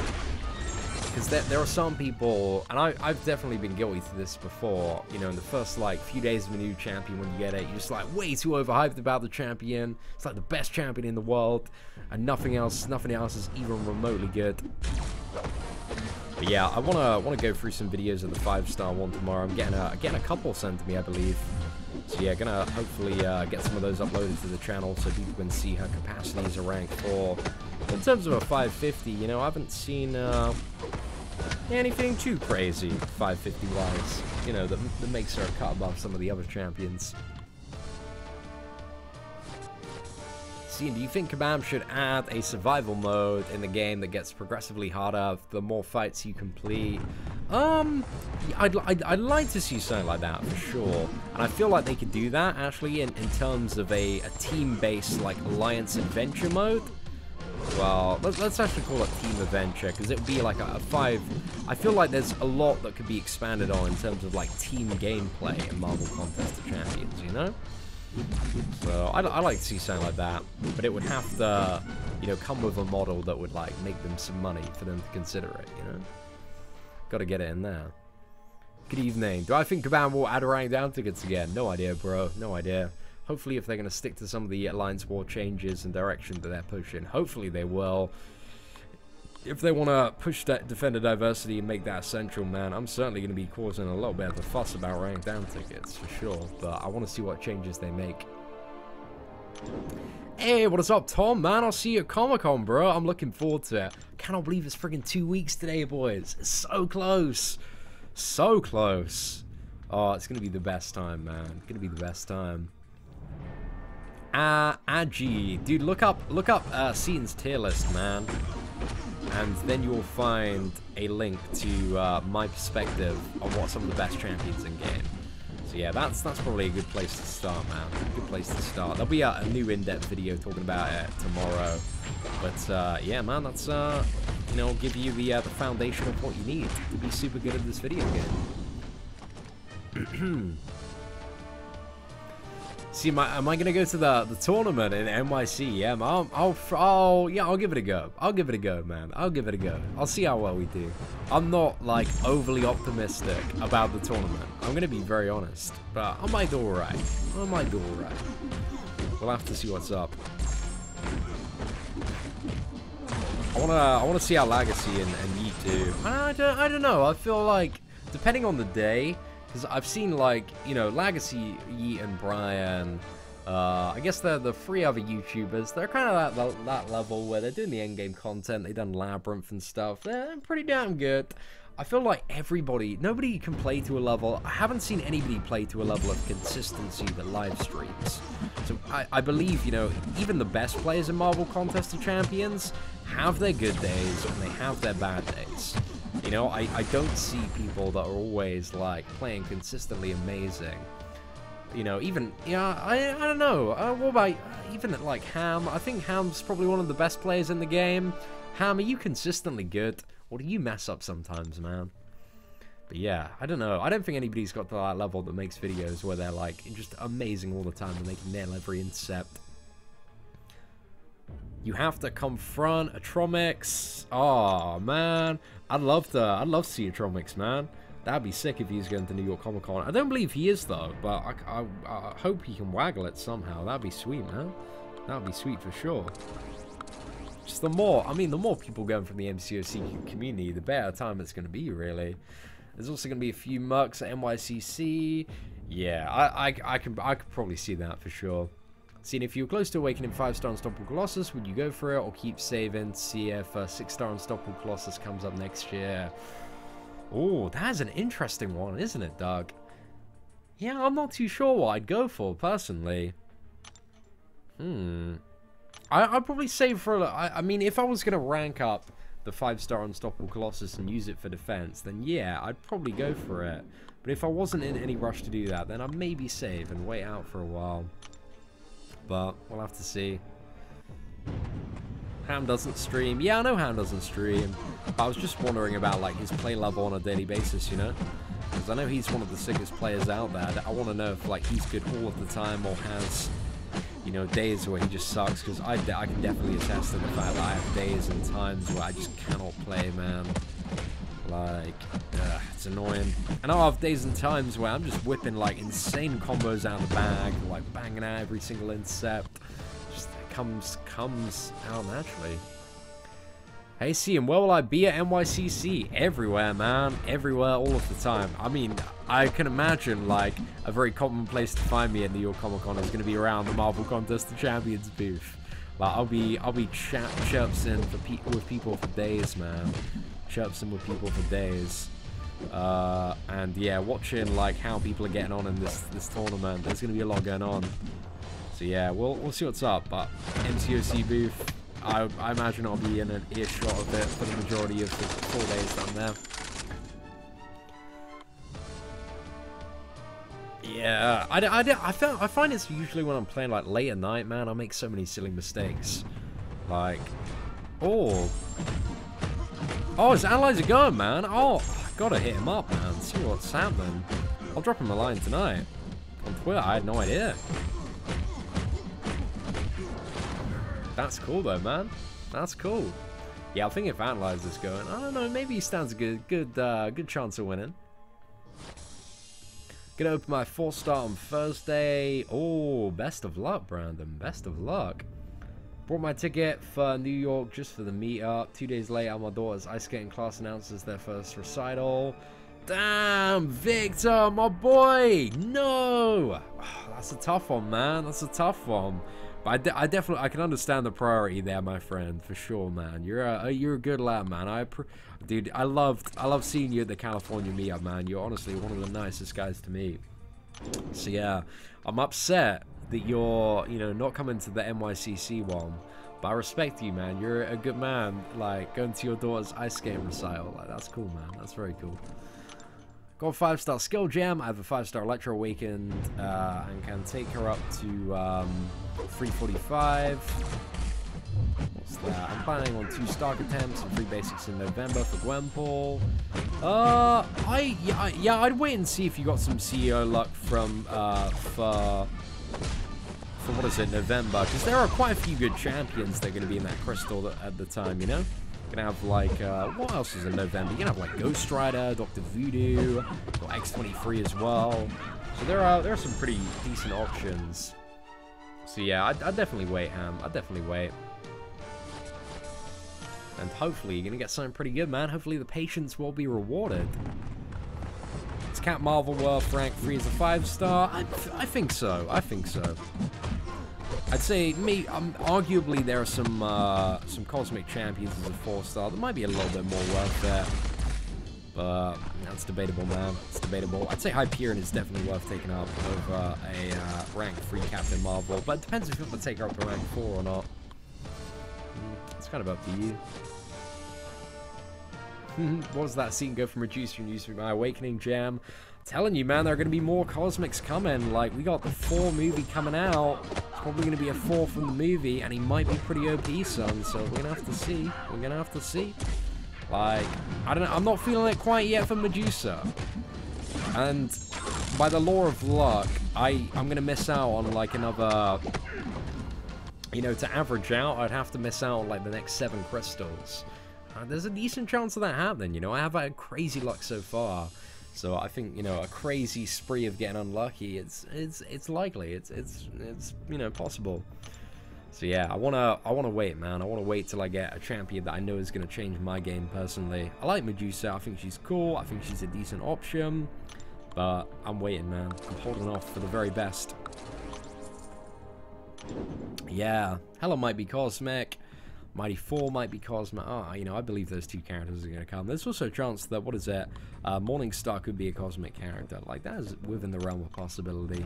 Because there are some people, and I've definitely been guilty to this before, you know, in the first, like, few days of a new champion when you get it, you're just, like, way too overhyped about the champion. It's, like, the best champion in the world, and nothing else is even remotely good. But, yeah, I wanna go through some videos of the 5-star one tomorrow. I'm getting a couple sent to me, I believe. So, yeah, gonna hopefully get some of those uploaded to the channel so people can see her capacities are ranked for. In terms of a 550, you know, I haven't seen... anything too crazy 550 wise, you know, that makes her a cut above some of the other champions. See, do you think Kabam should add a survival mode in the game that gets progressively harder the more fights you complete? I'd like to see something like that for sure, and I feel like they could do that actually in terms of a team-based like alliance adventure mode. Well, let's actually call it Team Adventure, because it would be like a 5... I feel like there's a lot that could be expanded on in terms of, like, team gameplay in Marvel Contest of Champions, you know? So, I like to see something like that, but it would have to, you know, come with a model that would, like, make them some money for them to consider it, you know? Gotta get it in there. Good evening. Do I think Kabam will add rank down tickets again? No idea, bro. No idea. Hopefully, if they're going to stick to some of the Alliance War changes and direction that they're pushing, hopefully they will. If they want to push that Defender Diversity and make that essential, man, I'm certainly going to be causing a little bit of a fuss about rank down tickets, for sure. But I want to see what changes they make. Hey, what is up, Tom, man? I'll see you at Comic-Con, bro. I'm looking forward to it. I cannot believe it's friggin' 2 weeks today, boys. It's so close. So close. Oh, it's going to be the best time, man. It's going to be the best time. Agi, dude, look up Seaton's tier list, man, and then you'll find a link to my perspective on what some of the best champions in game. So yeah, that's probably a good place to start, man. Good place to start. There'll be a new in-depth video talking about it tomorrow, but yeah, man, that's you know, give you the foundation of what you need to be super good at this video game. See, am I gonna go to the tournament in NYC? Yeah, I'll give it a go. I'll give it a go, man. I'll give it a go. I'll see how well we do. I'm not like overly optimistic about the tournament. I'm gonna be very honest, but I might do alright. I might do alright. We'll have to see what's up. I wanna see how Legacy and Yeet do. I don't know. I feel like depending on the day. Because I've seen, like, you know, Legacy, Yeet, and Brian, I guess they're the 3 other YouTubers. They're kind of at that level where they're doing the endgame content. They've done Labyrinth and stuff. They're pretty damn good. I feel like nobody can play to a level. I haven't seen anybody play to a level of consistency that live streams. So I believe, you know, even the best players in Marvel Contest of Champions have their good days and they have their bad days. You know, I don't see people that are always, like, playing consistently amazing. You know, even, yeah, I don't know. What about, even, like, Ham? I think Ham's probably one of the best players in the game. Ham, are you consistently good? Or do you mess up sometimes, man? But yeah, I don't know. I don't think anybody's got to that level that makes videos where they're, like, just amazing all the time and they can nail every intercept. You have to confront Atromix. Oh man, I'd love to see Atromix, man. That'd be sick if he's going to New York Comic Con. I don't believe he is though, but I hope he can waggle it somehow. That'd be sweet, man. That'd be sweet for sure. Just I mean, the more people going from the MCOC community, the better time it's going to be, really. There's also going to be a few Mercs at NYCC. Yeah, I could probably see that for sure. Seeing if you're close to awakening 5-star Unstoppable Colossus, would you go for it or keep saving to see if 6-star Unstoppable Colossus comes up next year? Oh, that's an interesting one, isn't it, Doug? Yeah, I'm not too sure what I'd go for, personally. I'd probably save for... I mean, if I was going to rank up the 5-star Unstoppable Colossus and use it for defense, then yeah, I'd probably go for it. But if I wasn't in any rush to do that, then I'd maybe save and wait out for a while. But we'll have to see. Ham doesn't stream. Yeah, I know Ham doesn't stream. I was just wondering about like his play level on a daily basis, you know? Because I know he's one of the sickest players out there. I want to know if like he's good all of the time or has, you know, days where he just sucks. Because I can definitely attest to the fact that I have days and times where I just cannot play, man. Like, it's annoying. And I'll have days and times where I'm just whipping like insane combos out of the bag, like banging out every single intercept. Just comes out naturally. Hey, Cian, where will I be at NYCC? Everywhere, man. Everywhere, all of the time. I mean, I can imagine like a very common place to find me at New York Comic Con is going to be around the Marvel Contest of Champions booth. Like, I'll be chirpsing with people for days, man. Chirpsing with people for days. And yeah, watching like how people are getting on in this tournament. There's going to be a lot going on. So yeah, we'll see what's up. But MCOC booth, I imagine I'll be in an earshot of it for the majority of the 4 days that I'm there. Yeah, I find it's usually when I'm playing like late at night, man, I make so many silly mistakes. Like, oh, his allies are going, man. Oh, I gotta hit him up, man. See what's happening. I'll drop him a line tonight on Twitter. I had no idea. That's cool though, man. That's cool. Yeah, I think if Analyzer's going, I don't know, maybe he stands a good chance of winning. Gonna open my 4-star on Thursday. Oh, best of luck, Brandon. Best of luck. Bought my ticket for New York just for the meetup. 2 days later, my daughter's ice skating class announces their first recital. Damn, Victor, my boy. No. Oh, that's a tough one, man. That's a tough one. But I definitely can understand the priority there, my friend, for sure, man. You're a good lad, man. Dude, I love seeing you at the California meetup, man. You're honestly one of the nicest guys to meet. So yeah, I'm upset that you're, you know, not coming to the NYCC one, but I respect you, man. You're a good man. Like going to your daughter's ice skating recital, like that's cool, man. That's very cool. Got a 5-star skill gem. I have a 5-star Electro Awakened and can take her up to 345. What's that? I'm planning on 2 Stark attempts and 3 basics in November for Gwenpool. Yeah, I'd wait and see if you got some CEO luck from for what is it, November, because there are quite a few good champions that are going to be in that crystal at the time, you know. Gonna have like what else is in November? You're gonna have like Ghost Rider, Dr. Voodoo, or X23 as well. So there are some pretty decent options. So yeah, I'd definitely wait, Ham. I'd definitely wait. And hopefully you're gonna get something pretty good, man. Hopefully the patience will be rewarded. Is Cat Marvel World rank 3 as a 5-star? I think so. I think so. I'd say arguably there are some Cosmic Champions as a 4-star that might be a little bit more worth it, but that's debatable, man. It's debatable. I'd say Hyperion is definitely worth taking up over a rank 3 Captain Marvel, but it depends if you want to take her up to rank 4 or not. It's kind of up to you. What was that scene go from Reducer and Use My Awakening Gem? Telling you, man, there are going to be more Cosmics coming. Like, we got the 4 movie coming out. It's probably going to be a 4 from the movie, and he might be pretty OP, son. So we're going to have to see. We're going to have to see. Like, I don't know. I'm not feeling it quite yet for Medusa. And by the law of luck, I'm going to miss out on, like, another... You know, to average out, I'd have to miss out on, like, the next 7 crystals. There's a decent chance of that happening, you know. I have had crazy luck so far. So I think, you know, a crazy spree of getting unlucky, it's likely, it's you know, possible. So yeah, I wanna wait, man. I wanna wait till I get a champion that I know is gonna change my game personally. I like Medusa. I think she's cool. I think she's a decent option. But I'm waiting, man. I'm holding off for the very best. Yeah, Hella might be Cosmic. Mighty 4 might be Cosmic. Ah, you know, I believe those two characters are going to come. There's also a chance that, what is it? Morningstar could be a Cosmic character. Like, that is within the realm of possibility.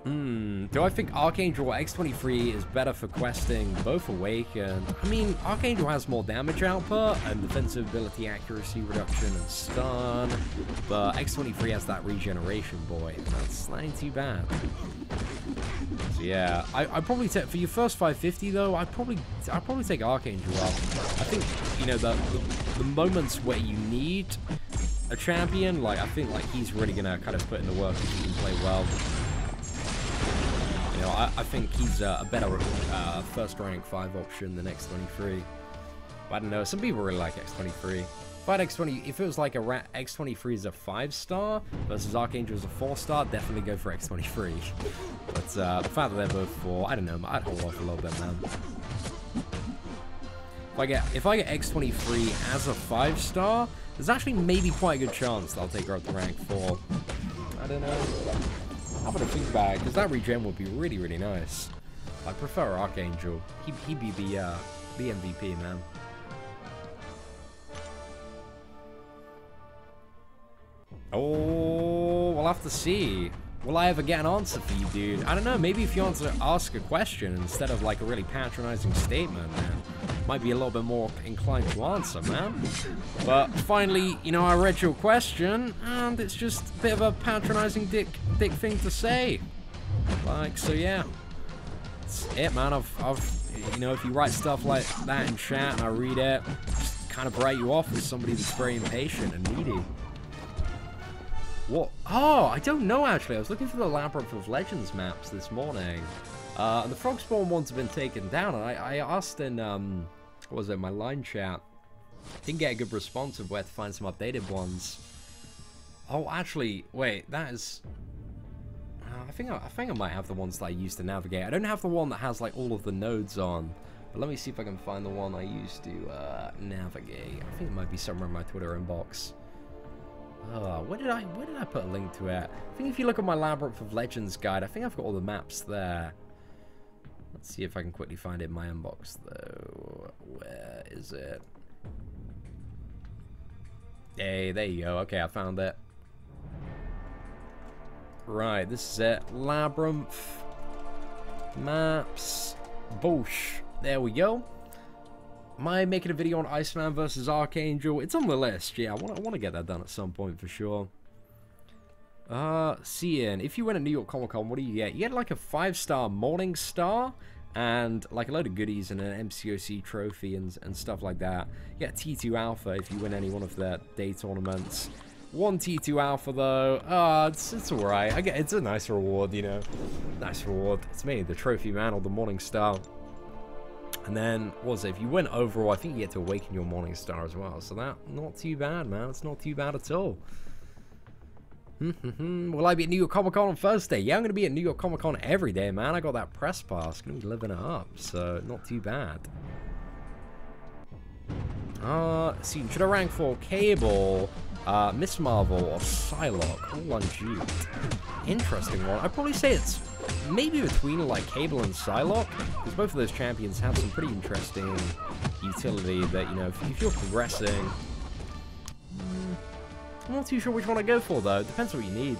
Do I think Archangel or X23 is better for questing both Awakened? I mean, Archangel has more damage output and defensive ability accuracy reduction and stun, but X23 has that regeneration, boy. That ain't too bad. So yeah, I'd probably take, for your first 550 though, I'd probably take Archangel up. I think, you know, the moments where you need a champion, like, I think, like, he's really gonna kind of put in the work if he can play well. You know, I think he's a better first rank 5 option than X23. But I don't know, some people really like X23. If it was like X23 is a 5-star versus Archangel is a 4-star, definitely go for X23. But the fact that they're both 4, I don't know, I'd hold off a little bit, man. If I get X23 as a 5-star, there's actually maybe quite a good chance that I'll take her up to rank 4. I don't know. I'm gonna think about it, because that regen would be really, really nice. I prefer Archangel. He'd be the MVP, man. Oh, we'll have to see. Will I ever get an answer for you, dude? I don't know, maybe if you ask a question instead of like a really patronizing statement, man, might be a little bit more inclined to answer, man. But finally, you know, I read your question, and it's just a bit of a patronizing dick thing to say. Like, so yeah. That's it, man. I've you know, if you write stuff like that in chat and I read it, just kind of write you off as somebody that's very impatient and needy. What? Oh, I don't know, actually. I was looking for the Labyrinth of Legends maps this morning. And the Frogspawn ones have been taken down. And I asked in, what was it, my line chat. Didn't get a good response of where to find some updated ones. Oh, actually, wait, that is... I think I might have the ones that I used to navigate. I don't have the one that has, like, all of the nodes on. But let me see if I can find the one I used to navigate. I think it might be somewhere in my Twitter inbox. Where did I put a link to it? I think if you look at my Labyrinth of Legends guide, I think I've got all the maps there. Let's see if I can quickly find it in my inbox, though. Where is it? Hey, there you go. Okay, I found it. Right, this is it. Labyrinth. Maps. Boosh. There we go. Am I making a video on Iceman versus Archangel? It's on the list, yeah. I want to get that done at some point for sure. Cian, if you win at New York Comic Con, what do you get? You get like a 5-star Morningstar and like a load of goodies and an MCOC trophy and stuff like that. You get T2 Alpha if you win any one of their day tournaments. 1 T2 Alpha though, it's alright. It's a nice reward, you know. Nice reward. It's mainly the trophy man or the Morningstar. And then, what was it? If you win overall, I think you get to awaken your Morningstar as well. So that, not too bad, man. It's not too bad at all. Will I be at New York Comic Con on Thursday? Yeah, I'm going to be at New York Comic Con every day, man. I got that press pass. Going to be living it up. So, not too bad. See, should I rank for Cable, Miss Marvel, or Psylocke? All unjuked. Interesting one. I'd probably say it's maybe between like Cable and Psylocke, because both of those champions have some pretty interesting utility that, you know, if you're progressing. I'm not too sure which one I go for though. It depends what you need.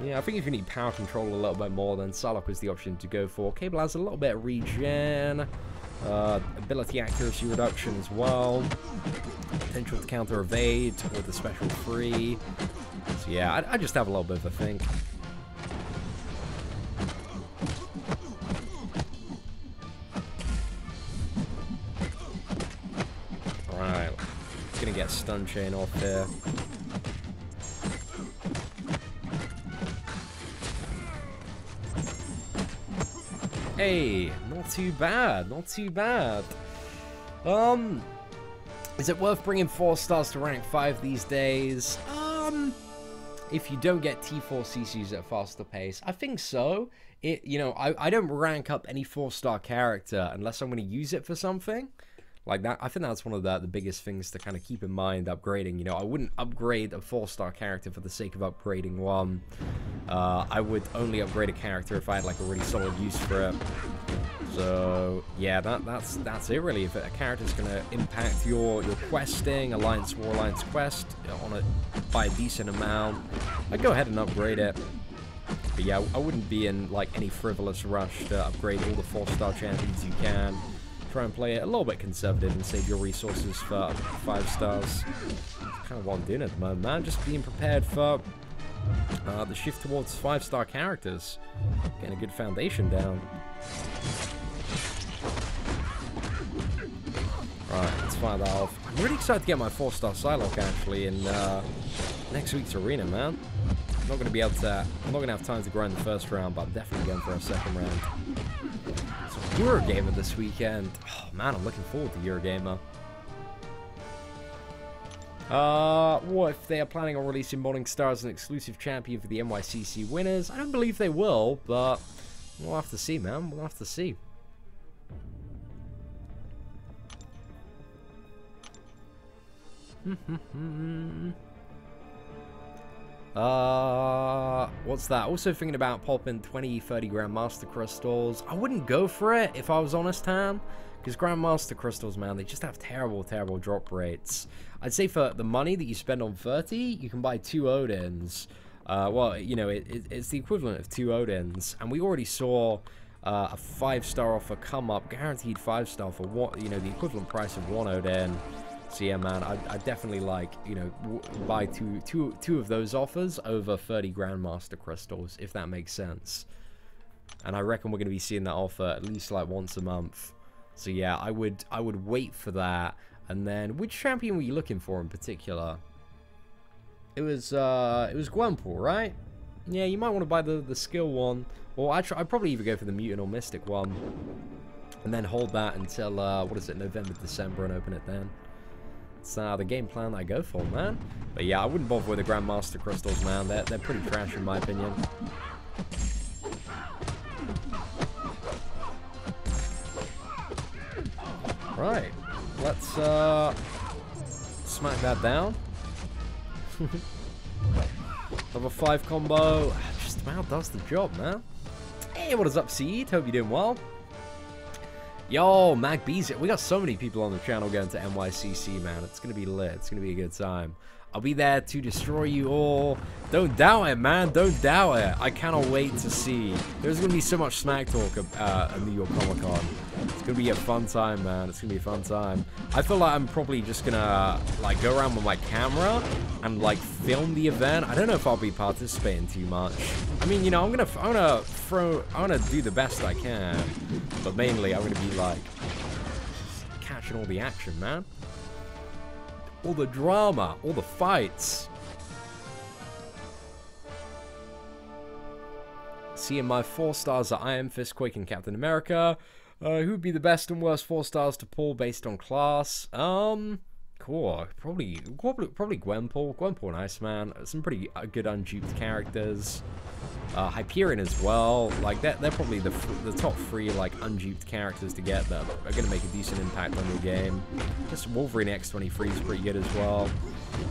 Yeah, I think if you need power control a little bit more, then Psylocke is the option to go for. Cable has a little bit of regen, ability accuracy reduction as well, potential to counter evade with the special free. So yeah, I just have a little bit of a think. Right, gonna get stun chain off here. Hey, not too bad, not too bad. Is it worth bringing 4 stars to rank 5 these days? If you don't get T4 CCs at a faster pace, I think so. you know, I don't rank up any 4-star character unless I'm going to use it for something. Like that, I think that's one of the biggest things to kind of keep in mind upgrading. You know, I wouldn't upgrade a 4-star character for the sake of upgrading one. I would only upgrade a character if I had like a really solid use for it. So yeah, that's it really. If a character's gonna impact your questing, Alliance War, Alliance Quest by a decent amount, I'd go ahead and upgrade it. But yeah, I wouldn't be in like any frivolous rush to upgrade all the 4-star champions you can. Try and play it a little bit conservative and save your resources for 5 stars. That's kind of what I'm doing at the moment, man. Just being prepared for the shift towards 5-star characters. Getting a good foundation down. Right, let's fire that off. I'm really excited to get my 4-star Psylocke actually in next week's arena, man. I'm not gonna have time to grind the first round, but I'm definitely going for a second round. So Eurogamer this weekend. Oh man, I'm looking forward to Eurogamer. What if they are planning on releasing Morning Star as an exclusive champion for the NYCC winners? I don't believe they will, but we'll have to see, man. We'll have to see. What's that? Also thinking about popping 20, 30 Grandmaster Crystals. I wouldn't go for it if I was honest, Ham. Because Grandmaster Crystals, man, they just have terrible, terrible drop rates. I'd say for the money that you spend on 30, you can buy 2 Odins. Well, you know, it's the equivalent of 2 Odins. And we already saw a 5-star offer come up, guaranteed 5-star for what, you know, the equivalent price of 1 Odin. So yeah, man, I definitely like, you know, buy two of those offers over 30 Grandmaster Crystals, if that makes sense. And I reckon we're going to be seeing that offer at least like once a month. So yeah, I would wait for that. And then, which champion were you looking for in particular? It was Gwenpool, right? Yeah, you might want to buy the skill one. Or I'd probably either go for the Mutant or Mystic one. And then hold that until, what is it, November, December, and open it then. It's the game plan I go for, man. But yeah, I wouldn't bother with the Grandmaster Crystals, man. They're pretty trash in my opinion. Right, let's smack that down. Level 5 combo just about does the job, man. Hey, what is up, Seed? Hope you're doing well. Yo, Mag B's it. We got so many people on the channel going to NYCC, man. It's gonna be lit. It's gonna be a good time. I'll be there to destroy you all. Don't doubt it, man. Don't doubt it. I cannot wait to see. There's gonna be so much smack talk at New York Comic Con. It's gonna be a fun time, man. It's gonna be a fun time. I feel like I'm probably just gonna like go around with my camera and like film the event. I don't know if I'll be participating too much. I mean, you know, I'm gonna do the best I can, but mainly I'm gonna be like catching all the action, man. All the drama, all the fights. Seeing my 4 stars are Iron Fist, Quake, and Captain America. Who'd be the best and worst 4 stars to pull based on class? Cool. Probably Gwenpool. Gwenpool and Iceman. Some pretty good unduped characters. Hyperion as well. Like they're probably the top 3 like unduped characters to get that are gonna make a decent impact on your game. Just Wolverine X-23 is pretty good as well.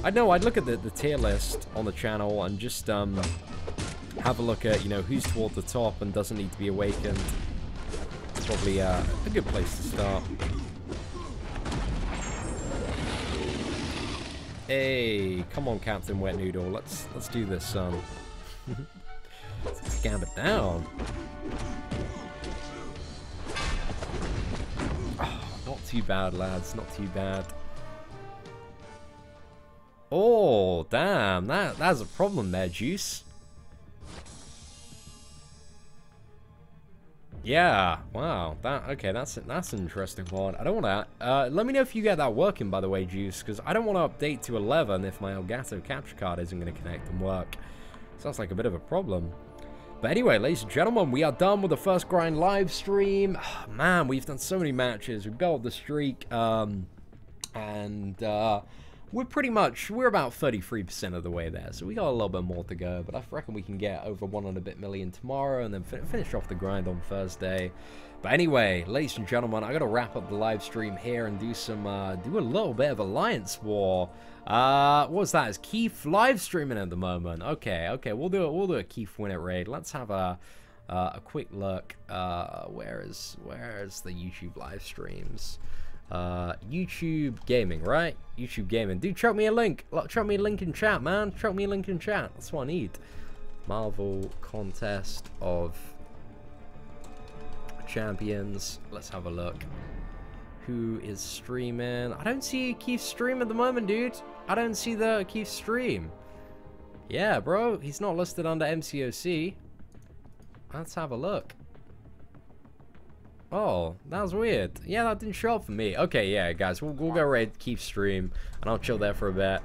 I'd look at the tier list on the channel and just have a look at, you know, who's toward the top and doesn't need to be awakened. It's probably a good place to start. Hey, come on, Captain Wet Noodle. Let's do this, son. Let's gambit down. Oh, not too bad, lads. Not too bad. Oh, damn. That's a problem there, Juice. Yeah, wow. Okay, that's an interesting one. I don't want to... let me know if you get that working, by the way, Juice, because I don't want to update to 11 if my Elgato capture card isn't going to connect and work. Sounds like a bit of a problem. But anyway, ladies and gentlemen, we are done with the first grind live stream. Oh, man, we've done so many matches. We built the streak, and we're about 33% of the way there, so we got a little bit more to go, but I reckon we can get over 1 and a bit million tomorrow, and then finish off the grind on Thursday. But anyway, ladies and gentlemen, I gotta wrap up the live stream here and do a little bit of Alliance War. What's that? Is Keith live streaming at the moment? Okay, we'll do a Keith win it raid. Let's have a quick look. Where is the YouTube live streams? YouTube gaming, right? YouTube gaming. Dude, chuck me a link. Chuck me a link in chat, man. Chuck me a link in chat. That's what I need. Marvel Contest of Champions. Let's have a look. Who is streaming? I don't see Keith stream at the moment, dude. I don't see the Keith stream. Yeah, bro. He's not listed under MCOC. Let's have a look. Oh, that was weird. Yeah, that didn't show up for me. Okay, yeah, guys, we'll go raid Keith's stream, and I'll chill there for a bit.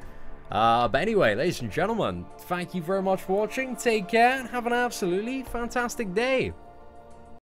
But anyway, ladies and gentlemen, thank you very much for watching. Take care, and have an absolutely fantastic day.